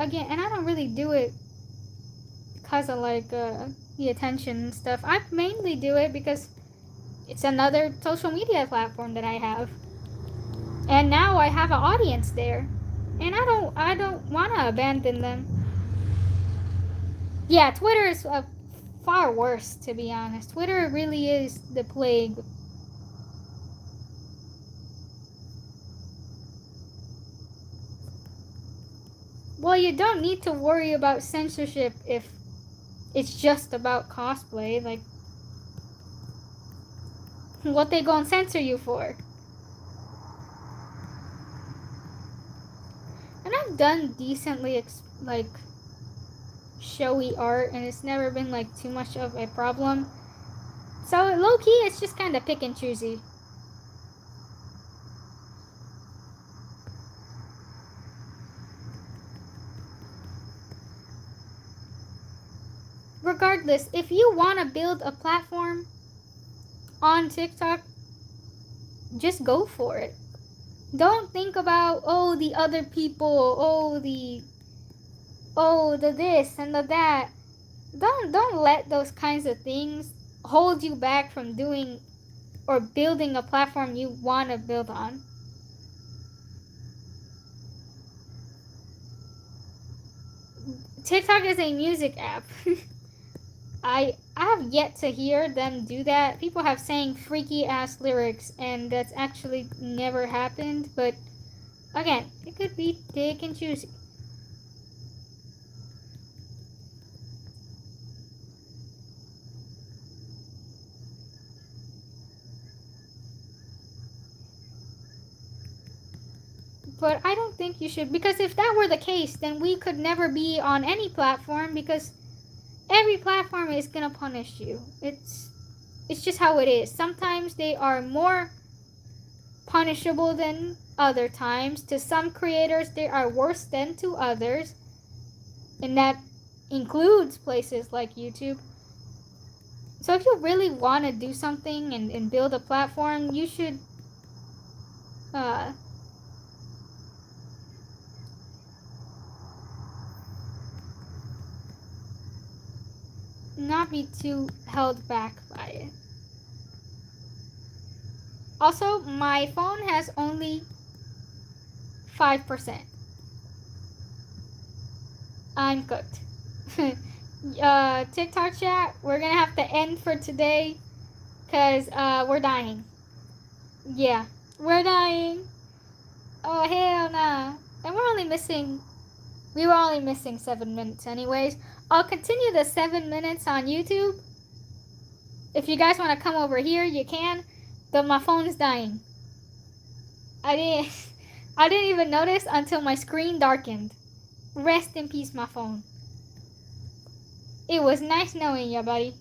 And I don't really do it because of like the attention and stuff. I mainly do it because it's another social media platform that I have. And now I have an audience there. And I don't want to abandon them. Yeah, Twitter is far worse, to be honest. Twitter really is the plague. Well, you don't need to worry about censorship if it's just about cosplay. Like, what they gonna censor you for? And I've done decently, like, showy art, and it's never been, like, too much of a problem. So, low-key, it's just kind of pick and choosy. Regardless, if you want to build a platform on TikTok, just go for it. Don't think about, oh, the other people, oh, the this and the that. Don't let those kinds of things hold you back from doing or building a platform you want to build on. TikTok is a music app. I have yet to hear them do that. People have saying freaky ass lyrics, and that's actually never happened. But again, it could be pick and choosy. but I don't think you should, because if that were the case, then we could never be on any platform, because every platform is gonna punish you. It's just how it is. Sometimes they are more punishable than other times. To some creators, they are worse than to others, and that includes places like YouTube. So if you really want to do something and build a platform, you should not be too held back by it. Also, my phone has only 5%. I'm cooked. TikTok chat, we're gonna have to end for today, because we're dying. Yeah, we're dying. Oh, hell nah. And we were only missing 7 minutes anyways. I'll continue the 7 minutes on YouTube. If you guys want to come over here, you can. But my phone is dying. I didn't even notice until my screen darkened. Rest in peace, my phone. It was nice knowing you, buddy.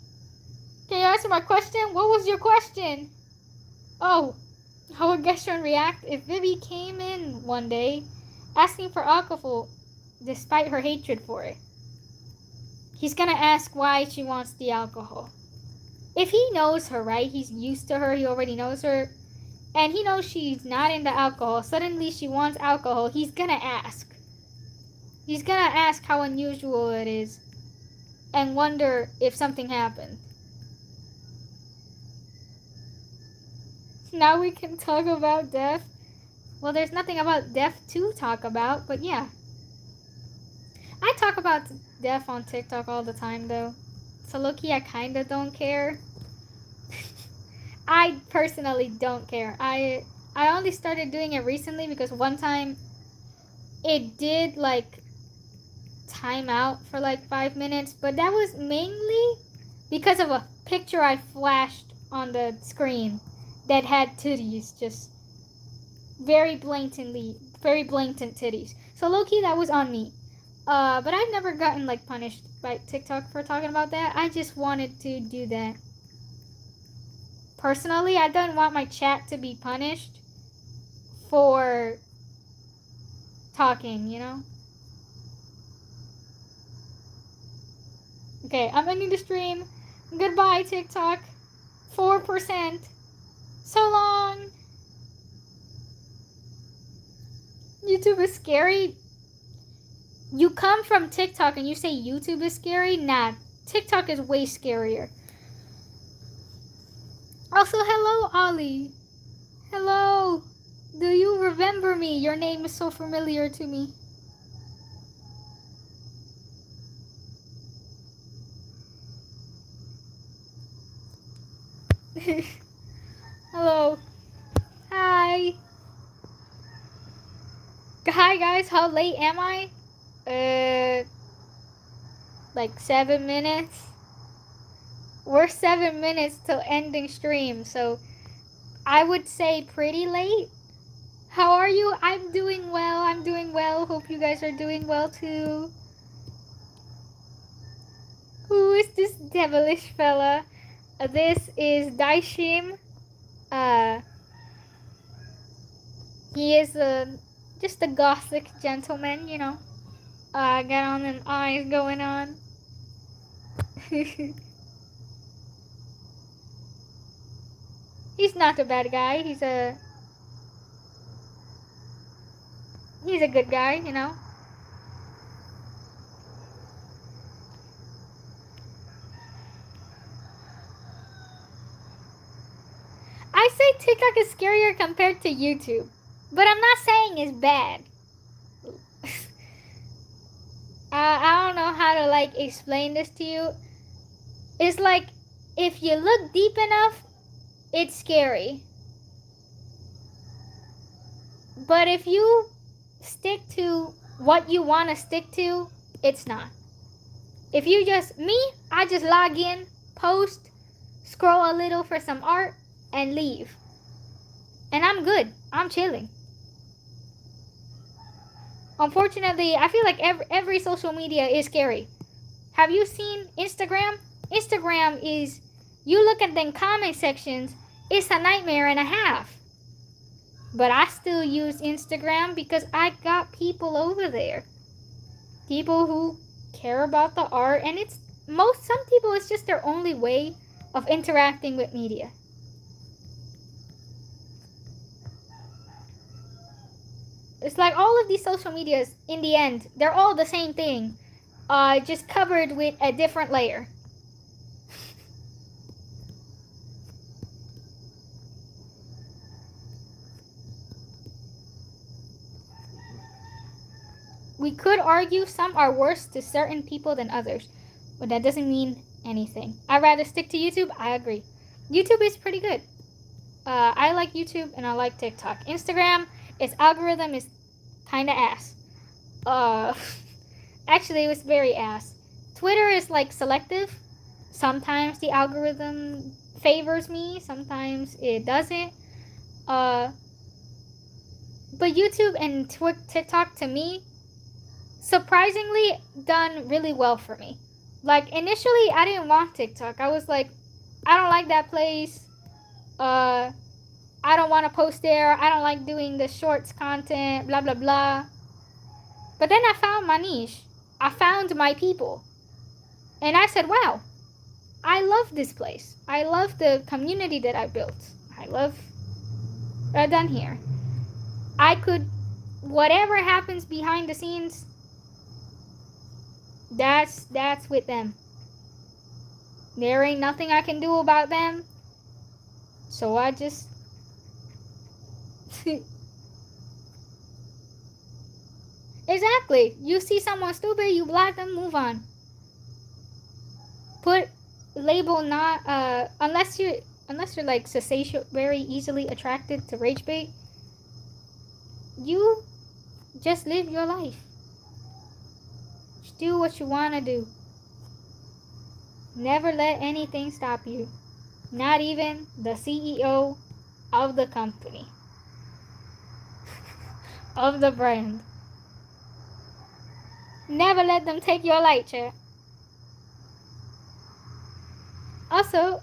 Can you answer my question? What was your question? Oh, how would Gestron react if Vivi came in one day asking for alcohol despite her hatred for it? He's gonna ask why she wants the alcohol. If he knows her, right? He's used to her, he already knows her, and he knows she's not into alcohol. Suddenly she wants alcohol. He's gonna ask. He's gonna ask how unusual it is and wonder if something happened. Now we can talk about death. Well, there's nothing about death to talk about, but yeah. I talk about death on TikTok all the time, though. So low-key, I kind of don't care. I personally don't care. I only started doing it recently because one time it did, like, time out for like 5 minutes, but that was mainly because of a picture I flashed on the screen that had titties, just very blatant titties. So low-key, that was on me. But I've never gotten like punished by TikTok for talking about that. I just wanted to do that. Personally, I don't want my chat to be punished for talking, you know? Okay, I'm ending the stream. Goodbye, TikTok. 4%. So long. YouTube is scary. You come from TikTok and you say YouTube is scary? Nah, TikTok is way scarier. Also, hello, Ollie. Hello. Do you remember me? Your name is so familiar to me. Hello. Hi. Hi, guys. How late am I? Like 7 minutes. We're 7 minutes till ending stream, so I would say pretty late. How are you? I'm doing well. I'm doing well. Hope you guys are doing well too. Who is this devilish fella? This is Daishim. He is just a gothic gentleman, you know. Got on them eyes going on. He's not a bad guy. He's a good guy, you know. I say TikTok is scarier compared to YouTube, but I'm not saying it's bad. I don't know how to like explain this to you. It's like if you look deep enough, it's scary. But if you stick to what you want to stick to, it's not. If you I just log in, post, scroll a little for some art, and leave. And I'm good. I'm chilling. Unfortunately, I feel like every social media is scary. Have you seen Instagram? Instagram is, you look at them comment sections, it's a nightmare and a half. But I still use Instagram because I got people over there. People who care about the art, and some people, it's just their only way of interacting with media. It's like all of these social medias, in the end, they're all the same thing, just covered with a different layer. We could argue some are worse to certain people than others, but that doesn't mean anything. I'd rather stick to YouTube. I agree. YouTube is pretty good. I like YouTube and I like TikTok. Instagram, its algorithm is kind of ass. Actually, it was very ass. Twitter is like selective. Sometimes the algorithm favors me, sometimes it doesn't. But YouTube and TikTok, to me, surprisingly done really well for me. Like, initially, I didn't want TikTok. I was like, I don't like that place. I don't want to post there. I don't like doing the shorts content, blah, blah, blah. But then I found my niche. I found my people. And I said, wow, I love this place. I love the community that I built. I love what I've done here. I could, whatever happens behind the scenes, that's with them. There ain't nothing I can do about them. So I just exactly. You see someone stupid, you block them, move on. Put label not unless you're like cessation, very easily attracted to rage bait. You just live your life. Just do what you want to do. Never let anything stop you. Not even the CEO of the company. Of the brand. Never let them take your light, chat. Also,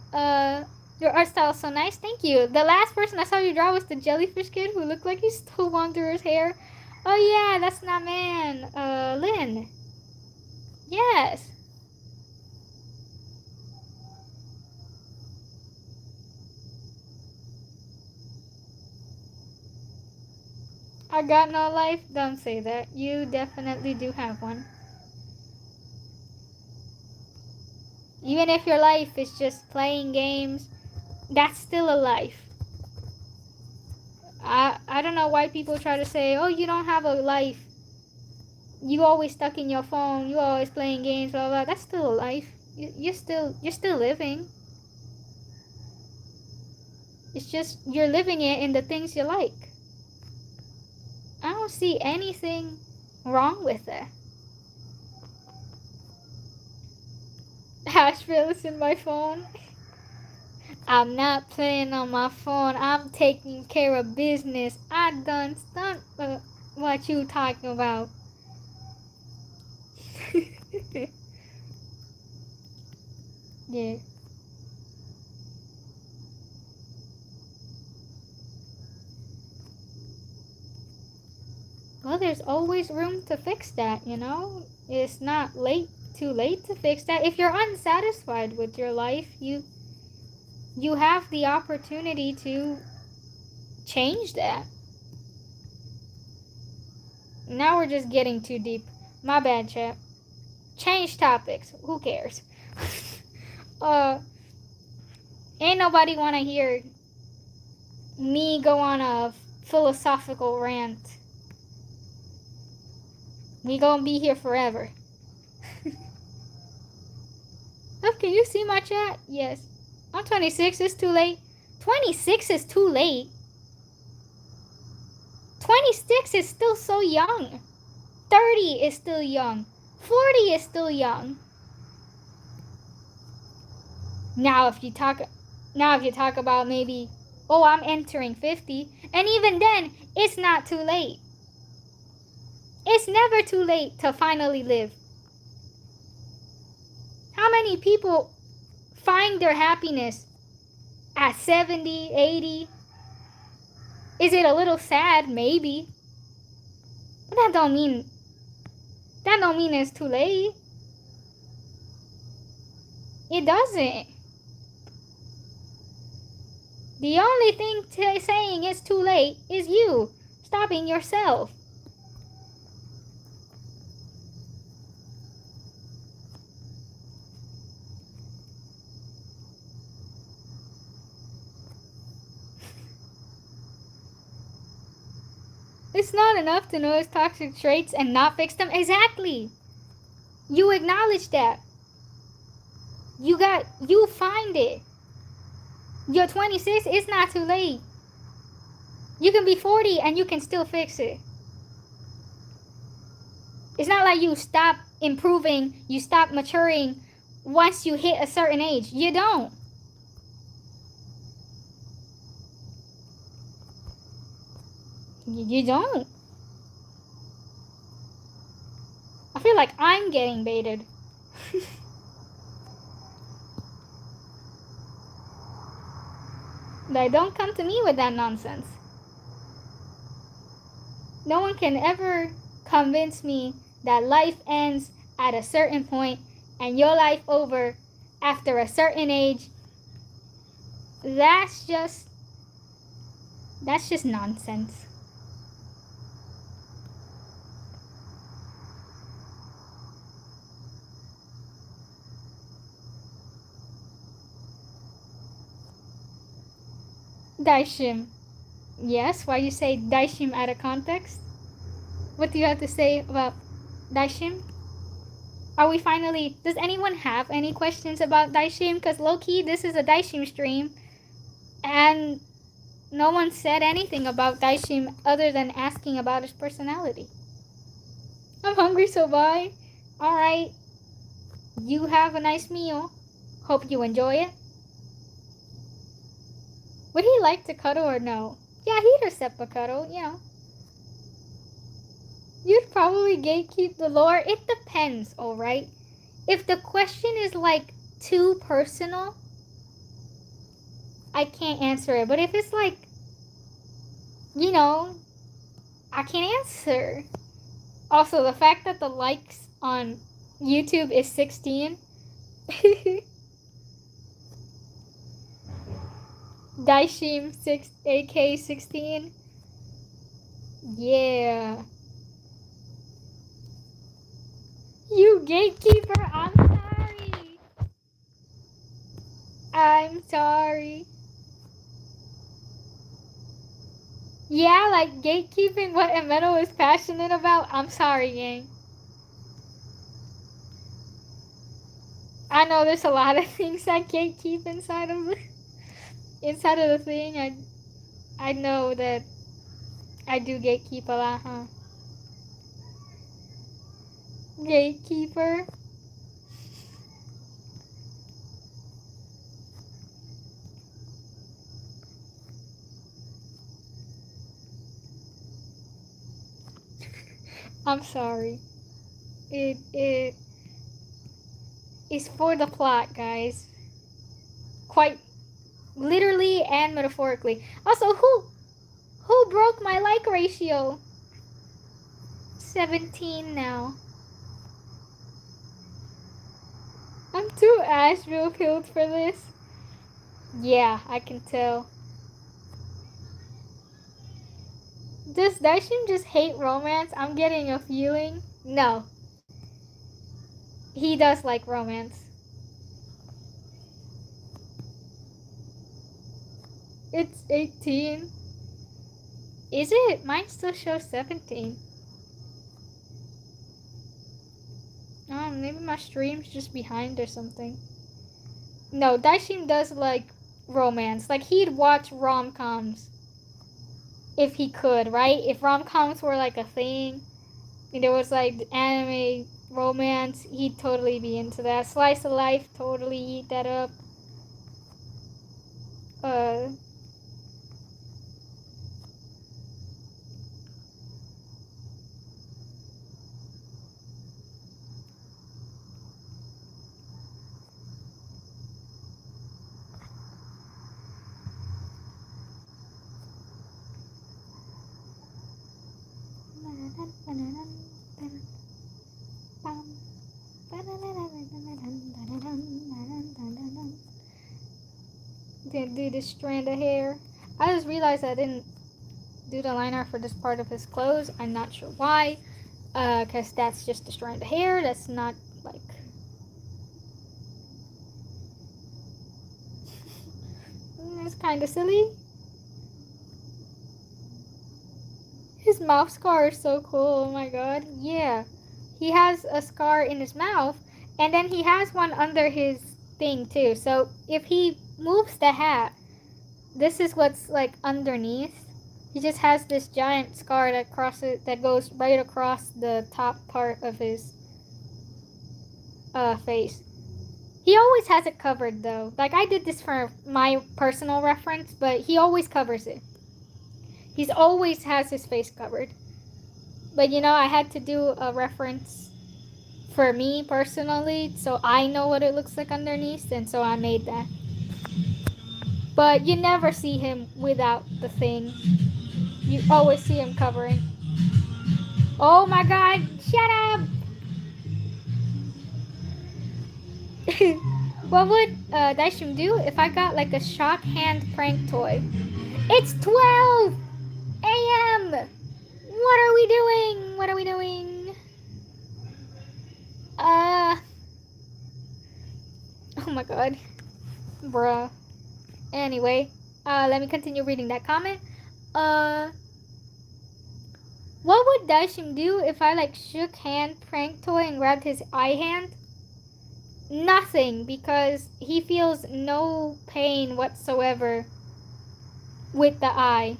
your art style is so nice. Thank you. The last person I saw you draw was the jellyfish kid who looked like he stole Wanderer's hair. Oh yeah, that's not man. Lynn. Yes. I got no life? Don't say that. You definitely do have one. Even if your life is just playing games, that's still a life. I don't know why people try to say, oh, you don't have a life. You always stuck in your phone. You always playing games, blah, blah. That's still a life. You're still living. It's just you're living it in the things you like. I don't see anything wrong with it. Asheville is in my phone. I'm not playing on my phone. I'm taking care of business. I done stunt what you talking about. Yeah. Well, there's always room to fix that, you know? It's not too late to fix that. If you're unsatisfied with your life, you have the opportunity to change that. Now we're just getting too deep. My bad, chap. Change topics. Who cares? Ain't nobody want to hear me go on a philosophical rant. We gonna be here forever. Oh, can you see my chat? Yes. I'm 26. It's too late. 26 is too late. 26 is still so young. 30 is still young. 40 is still young. Now if you talk about maybe, oh, I'm entering 50, and even then, it's not too late. It's never too late to finally live. How many people find their happiness at 70, 80? Is it a little sad? Maybe. But that don't mean it's too late. It doesn't. The only thing saying it's too late is you stopping yourself. It's not enough to know his toxic traits and not fix them. Exactly. You acknowledge that. You find it. You're 26, it's not too late. You can be 40 and you can still fix it. It's not like you stop improving, you stop maturing once you hit a certain age. You don't. You don't. I feel like I'm getting baited. Like, don't come to me with that nonsense. No one can ever convince me that life ends at a certain point and your life over after a certain age. That's just nonsense. Daishim. Yes, why you say Daishim out of context? What do you have to say about Daishim? Are we finally... Does anyone have any questions about Daishim? Because low-key, this is a Daishim stream. And no one said anything about Daishim other than asking about his personality. I'm hungry, so bye. Alright. You have a nice meal. Hope you enjoy it. Would he like to cuddle or no? Yeah, he'd accept a cuddle, you know. You'd probably gatekeep the lore. It depends, alright? If the question is like too personal, I can't answer it. But if it's like, you know, I can answer. Also, the fact that the likes on YouTube is 16. Daishim 6 AK 16. Yeah. You gatekeeper, I'm sorry. I'm sorry. Yeah, like gatekeeping what Emeto is passionate about. I'm sorry, gang. I know there's a lot of things that gatekeep inside of the thing. I know that I do gatekeep a lot, huh? Gatekeeper. I'm sorry. It is for the plot, guys. Quite literally and metaphorically. Also, who broke my like ratio? 17 now. I'm too Asheville pilled for this. Yeah, I can tell. Does Daishim just hate romance? I'm getting a feeling. No. He does like romance. It's 18. Is it? Mine still shows 17. Oh, maybe my stream's just behind or something. No, Daishim does like romance. Like, he'd watch rom-coms if he could, right? If rom-coms were like a thing, and there was like anime romance, he'd totally be into that. Slice of life, totally eat that up. Didn't do this strand of hair. I just realized I didn't do the line art for this part of his clothes. I'm not sure why. Because that's just a strand of hair. That's not like... It's kind of silly. His mouth scar is so cool. Oh my god. Yeah. He has a scar in his mouth. And then he has one under his thing too. So if he moves the hat, this is what's like underneath. He just has this giant scar that goes right across the top part of his face. He always has it covered though. Like I did this for my personal reference, but he always covers it. He's always has his face covered. But you know, I had to do a reference for me personally, so I know what it looks like underneath, and so I made that. But you never see him without the thing. You always see him covering. Oh my god, shut up! What would Daishim do if I got like a shock hand prank toy? It's 12 a.m. What are we doing? What are we doing? Oh my god. Bruh. Anyway, let me continue reading that comment. What would Daishim do if I like shook hand prank toy and grabbed his eye hand? Nothing, because he feels no pain whatsoever with the eye.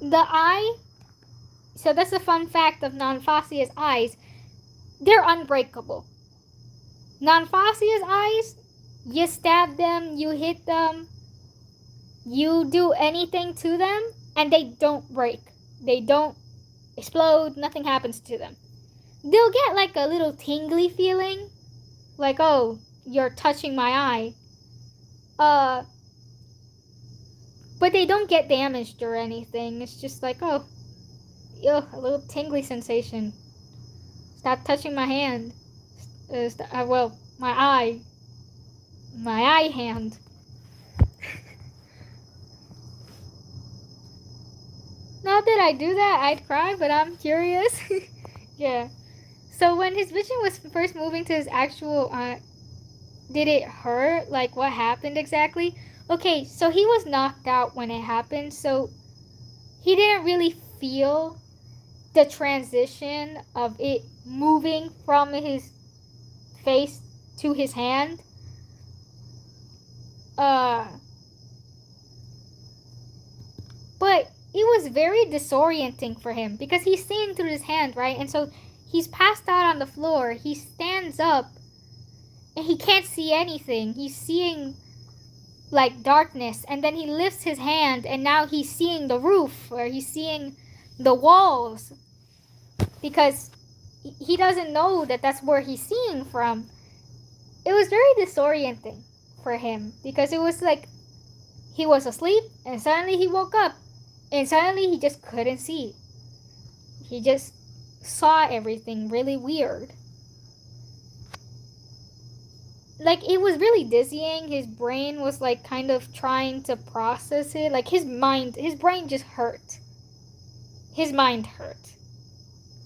The eye, so that's a fun fact of Nanfasia's eyes. They're unbreakable. Nanfasia's eyes, you stab them, you hit them, you do anything to them, and they don't break. They don't explode, nothing happens to them. They'll get like a little tingly feeling, like, oh, you're touching my eye. But they don't get damaged or anything. It's just like, oh, ew, a little tingly sensation. Stop touching my hand. Well, my eye. My eye hand. Not that I do that, I'd cry, but I'm curious. Yeah. So when his vision was first moving to his actual, did it hurt? Like, what happened exactly? Okay, so he was knocked out when it happened, so he didn't really feel the transition of it moving from his face to his hand. But it was very disorienting for him because he's seeing through his hand, right? And so he's passed out on the floor. He stands up and he can't see anything. He's seeing like darkness, and then he lifts his hand and now he's seeing the roof, or he's seeing the walls, because he doesn't know that that's where he's seeing from. It was very disorienting for him because it was like he was asleep and suddenly he woke up and suddenly he just couldn't see. He just saw everything really weird. Like, it was really dizzying. His brain was like kind of trying to process it. Like his brain just hurt. His mind hurt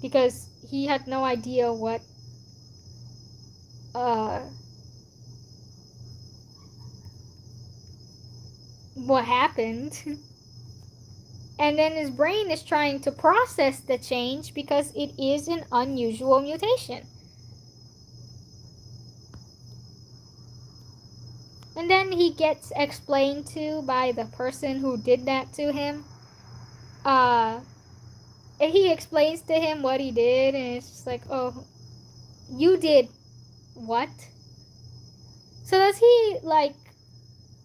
because he had no idea what happened. And then his brain is trying to process the change because it is an unusual mutation. And then he gets explained to by the person who did that to him. And he explains to him what he did, and it's just like, oh, you did what? So does he, like,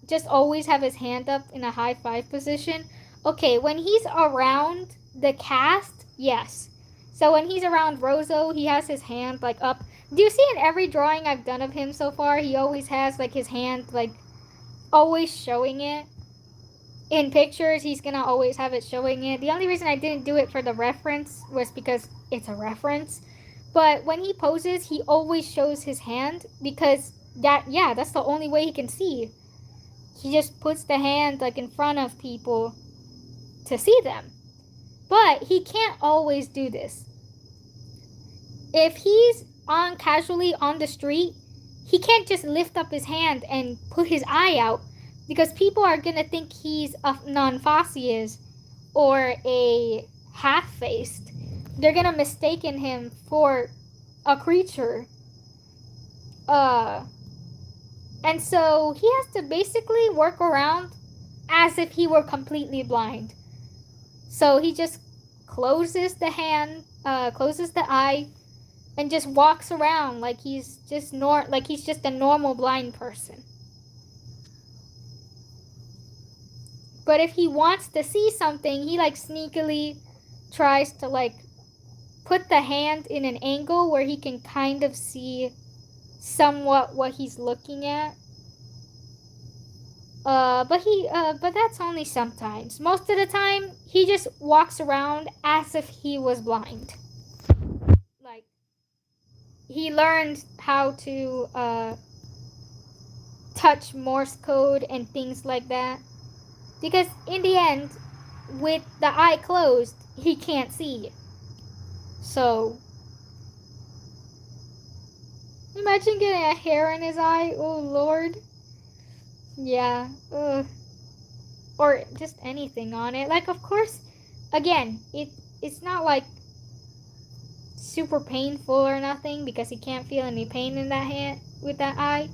just always have his hand up in a high five position? Okay, when he's around the cast, yes. So when he's around Rozo, he has his hand, like, up. Do you see in every drawing I've done of him so far, he always has, like, his hand, like, always showing it? In pictures, he's gonna always have it showing it. The only reason I didn't do it for the reference was because it's a reference. But when he poses, he always shows his hand because that's the only way he can see. He just puts the hand like in front of people to see them. But he can't always do this. If he's on casually on the street, he can't just lift up his hand and put his eye out, because people are gonna think he's a non-facius or a half-faced. They're gonna mistaken him for a creature. And so he has to basically work around as if he were completely blind. So he just closes the hand, closes the eye, and just walks around like he's just a normal blind person. But if he wants to see something, he like sneakily tries to like put the hand in an angle where he can kind of see somewhat what he's looking at. But that's only sometimes. Most of the time, he just walks around as if he was blind. Like, he learned how to touch Morse code and things like that. Because in the end, with the eye closed, he can't see. So, imagine getting a hair in his eye. Oh, Lord. Yeah. Ugh. Or just anything on it. Like, of course, again, it's not like super painful or nothing, because he can't feel any pain in that hand with that eye.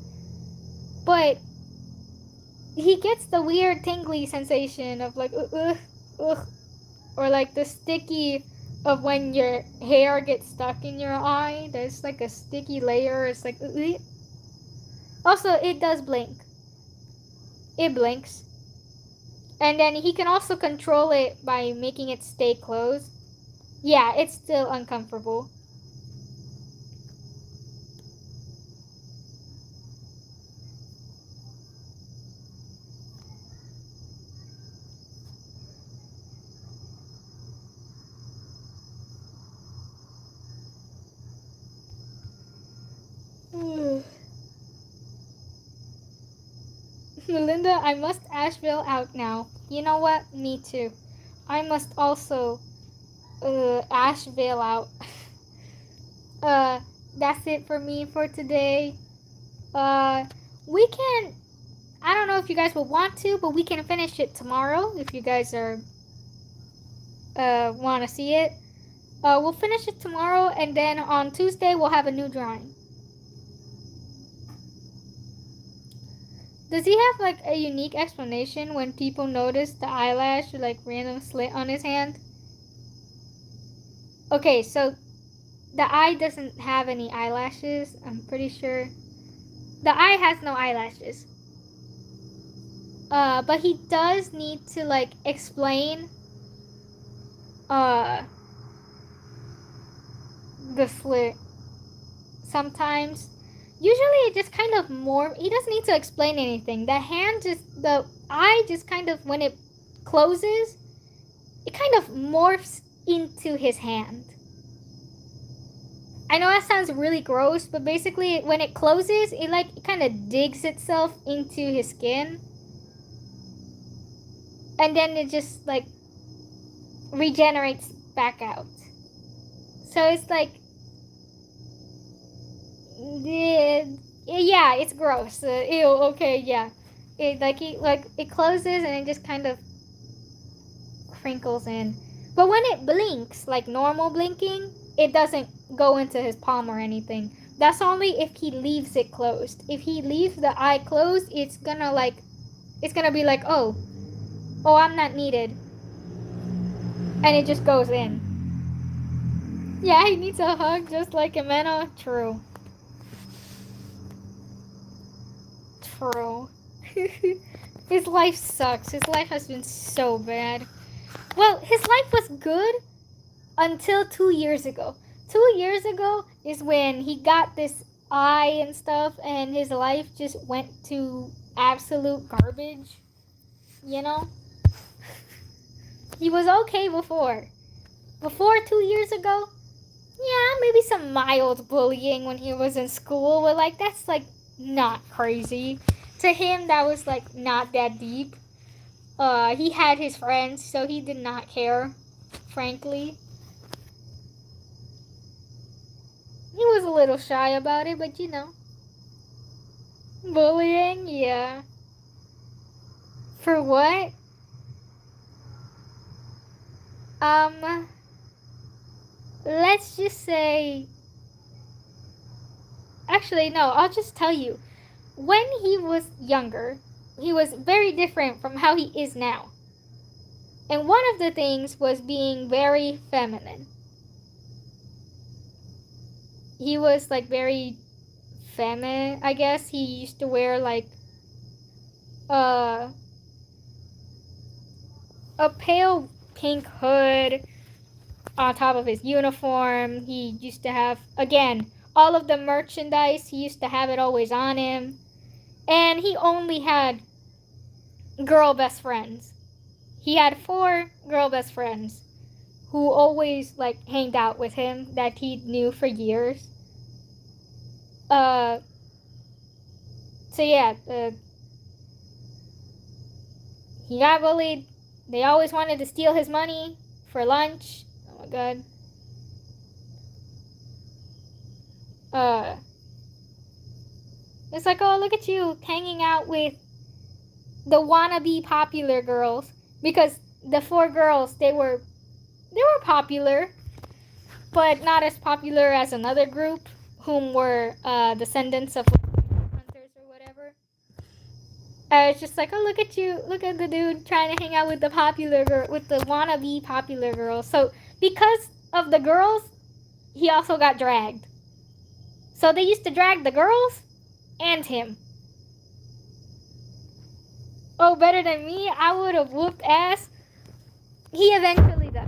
But he gets the weird tingly sensation of like ugh, or like the sticky of when your hair gets stuck in your eye. There's like a sticky layer. It's like ugh. Also, it does blink. It blinks. And then he can also control it by making it stay closed. Yeah, it's still uncomfortable. Melinda, I must Asheville out now. You know what? Me too. I must also Asheville out. That's it for me for today. We can, I don't know if you guys will want to, but we can finish it tomorrow if you guys are want to see it. We'll finish it tomorrow, and then on Tuesday we'll have a new drawing. Does he have like a unique explanation when people notice the eyelash or like random slit on his hand? Okay, so the eye doesn't have any eyelashes, I'm pretty sure. The eye has no eyelashes. But he does need to like explain the slit sometimes. Usually it just kind of he doesn't need to explain anything. The eye just kind of, when it closes, it kind of morphs into his hand. I know that sounds really gross, but basically when it closes, it kind of digs itself into his skin. And then it just like regenerates back out. So it's like, yeah, it's gross. Ew. Okay, yeah. It closes and it just kind of crinkles in. But when it blinks, like normal blinking, it doesn't go into his palm or anything. That's only if he leaves it closed. If he leaves the eye closed, it's gonna be like, oh, I'm not needed, and it just goes in. Yeah, he needs a hug just like Ameno. True. His life sucks. His life has been so bad. Well, his life was good until 2 years ago. 2 years ago is when he got this eye and stuff, and his life just went to absolute garbage. You know? He was okay before. Before 2 years ago, yeah, maybe some mild bullying when he was in school, but that's not crazy. To him, that was like not that deep. He had his friends, so he did not care, frankly. He was a little shy about it, but bullying, yeah. For what? Um, let's just say. Actually, no, I'll just tell you. When he was younger, he was very different from how he is now. And one of the things was being very feminine. He was like very feminine, I guess. He used to wear like uh, a pale pink hood on top of his uniform. He used to have, again, all of the merchandise. He used to have it always on him. And he only had girl best friends. He had 4 girl best friends who always like hanged out with him that he knew for years. Uh, so yeah, he got bullied. They always wanted to steal his money for lunch. Oh my god. It's like, oh, look at you hanging out with the wannabe popular girls, because the 4 girls, they were popular, but not as popular as another group, whom were descendants of hunters or whatever. It's just like, oh, look at you, look at the dude trying to hang out with the popular girl, with the wannabe popular girls. So because of the girls, he also got dragged. So they used to drag the girls and him. Oh, better than me? I would have whooped ass. He eventually does.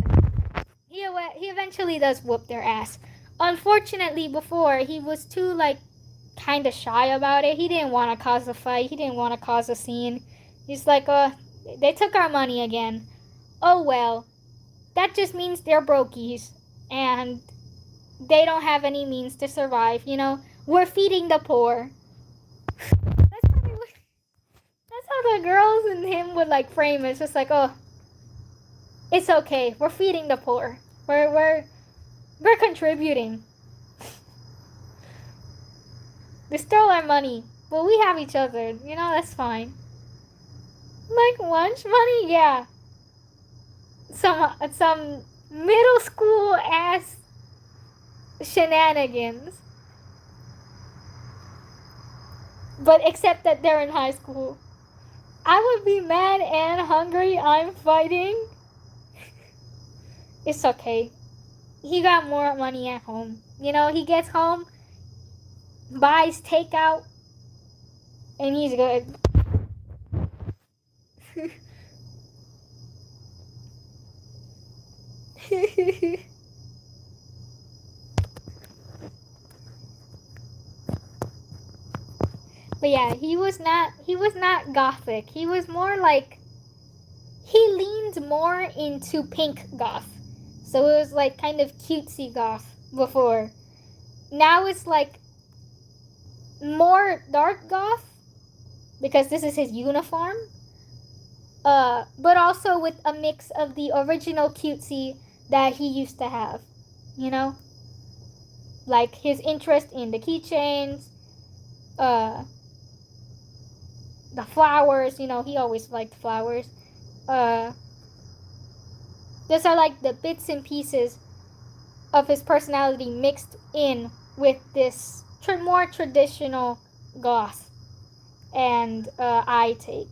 He eventually does whoop their ass. Unfortunately, before, he was too, like, kind of shy about it. He didn't want to cause a fight. He didn't want to cause a scene. He's like, they took our money again. Oh, well. That just means they're brokies. And they don't have any means to survive, We're feeding the poor. That's how the girls and him would, like, frame it. It's just like, oh, it's okay. We're feeding the poor. We're contributing. They stole our money, but we have each other. That's fine. Like lunch money, yeah. Some middle school ass shenanigans. But except that they're in high school. I would be mad and hungry. I'm fighting. It's okay. He got more money at home. He gets home, buys takeout, and he's good. But yeah, he was not gothic. He was more like, he leaned more into pink goth. So it was like kind of cutesy goth before. Now it's like more dark goth, because this is his uniform. But also with a mix of the original cutesy that he used to have. Like his interest in the keychains, the flowers, he always liked flowers. Those are like the bits and pieces of his personality mixed in with this more traditional goth and eye take.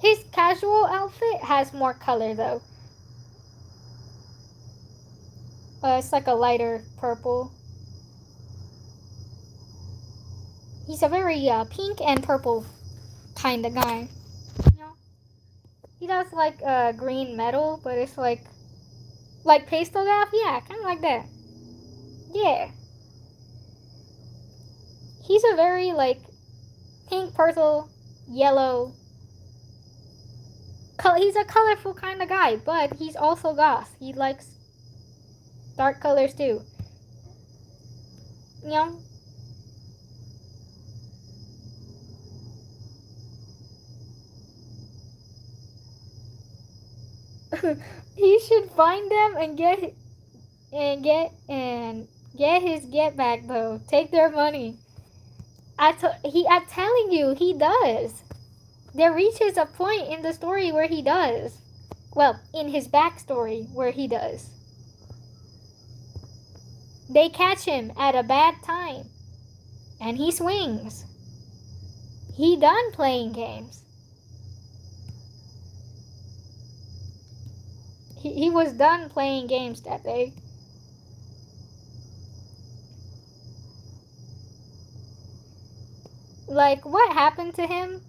His casual outfit has more color though. It's like a lighter purple. He's a very pink and purple kind of guy. He does like green metal, but it's like pastel goth. Yeah, kind of like that. Yeah. He's a very like pink, purple, yellow. He's a colorful kind of guy, but he's also goth. He likes dark colors too. He should find them and get his get back though. Take their money. I'm telling you, he does. There reaches a point in the story where he does. Well, in his backstory where he does. They catch him at a bad time. And he swings. He done playing games. He was done playing games that day. Like, what happened to him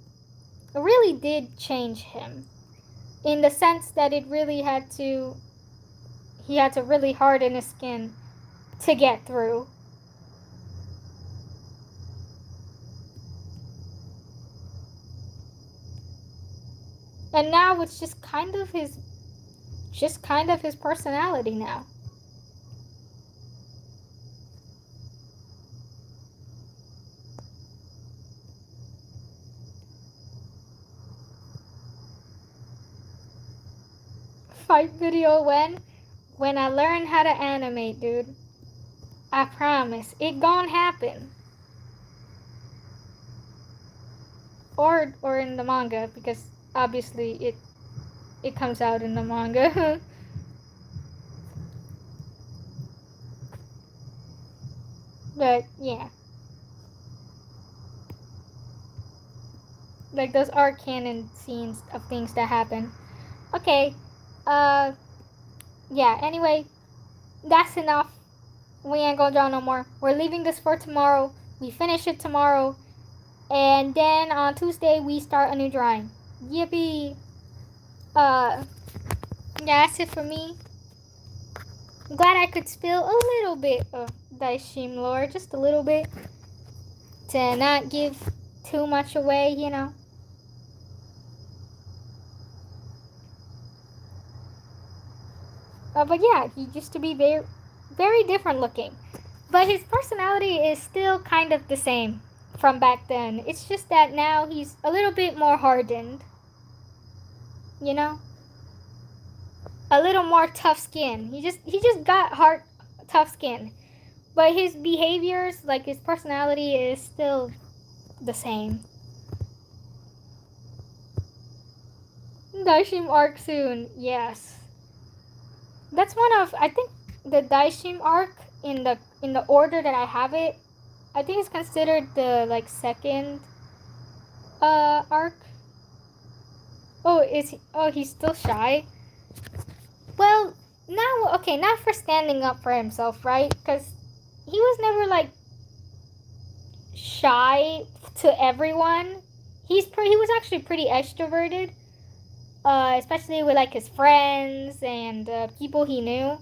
really did change him. In the sense that he had to really harden his skin to get through. And now it's just kind of his personality now. Fight video when I learn how to animate, dude. I promise. It gon' happen. Or in the manga, because obviously it comes out in the manga. But yeah. Like those are canon scenes of things that happen. Okay. Yeah, anyway, that's enough. We ain't gonna draw no more. We're leaving this for tomorrow. We finish it tomorrow. And then on Tuesday we start a new drawing. Yippee. Yeah, that's it for me. I'm glad I could spill a little bit of Daishim lore, just a little bit, to not give too much away, you know. But yeah, he used to be very, very different looking. But his personality is still kind of the same from back then. It's just that now he's a little bit more hardened. You know? A little more tough skin. He just got tough skin. But his behaviors, like his personality, is still the same. Daishim arc soon, yes. That's one of, I think, the Daishim arc in the order that I have it. I think it's considered the like second arc. Oh, he's still shy. Well, now okay, not for standing up for himself, right? Because he was never like shy to everyone. He was actually pretty extroverted, especially with like his friends and people he knew.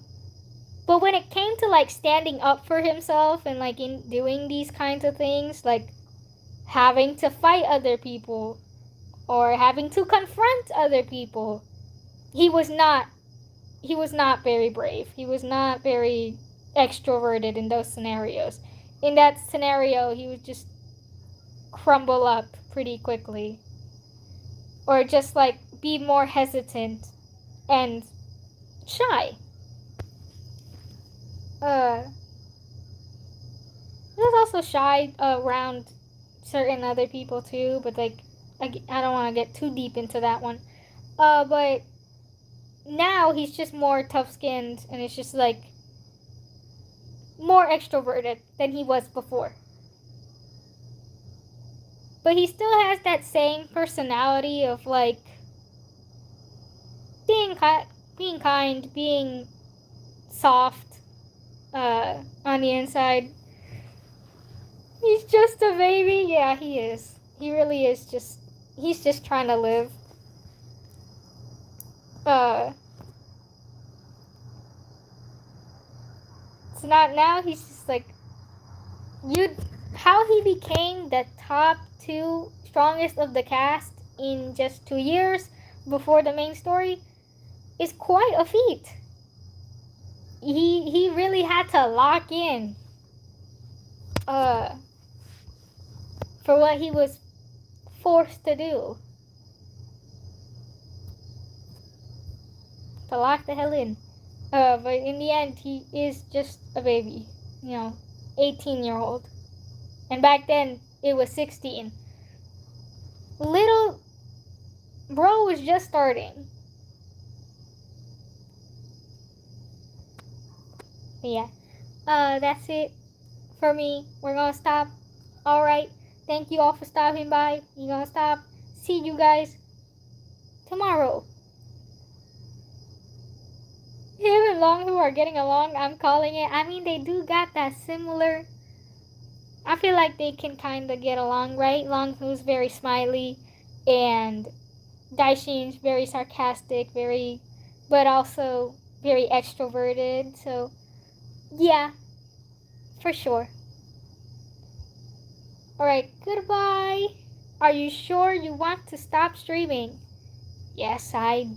But when it came to like standing up for himself and like in doing these kinds of things, like having to fight other people or having to confront other people, he was not very brave. He was not very extroverted in those scenarios. In that scenario, he would just crumble up pretty quickly. Or just like be more hesitant and shy. He was also shy around certain other people too, but like I don't want to get too deep into that one. But now he's just more tough-skinned and it's just like more extroverted than he was before. But he still has that same personality of like being kind, being soft on the inside. He's just a baby. Yeah, he is. He really is just, he's just trying to live. It's not now, he's just like, how he became the top 2 strongest of the cast in just 2 years before the main story is quite a feat. He really had to lock in for what he was forced to do. to lock the hell in. But in the end, he is just a baby, 18-year-old. And back then, it was 16. Little bro was just starting. But yeah, that's it for me. We're gonna stop. Alright, thank you all for stopping by. We're gonna stop. See you guys tomorrow. Him and Long Who are getting along, I'm calling it. I mean, they do got that similar. I feel like they can kind of get along, right? Long Who's very smiley, and Daishin's very sarcastic, but also very extroverted. So, yeah, for sure. Alright, goodbye. Are you sure you want to stop streaming? Yes, I do.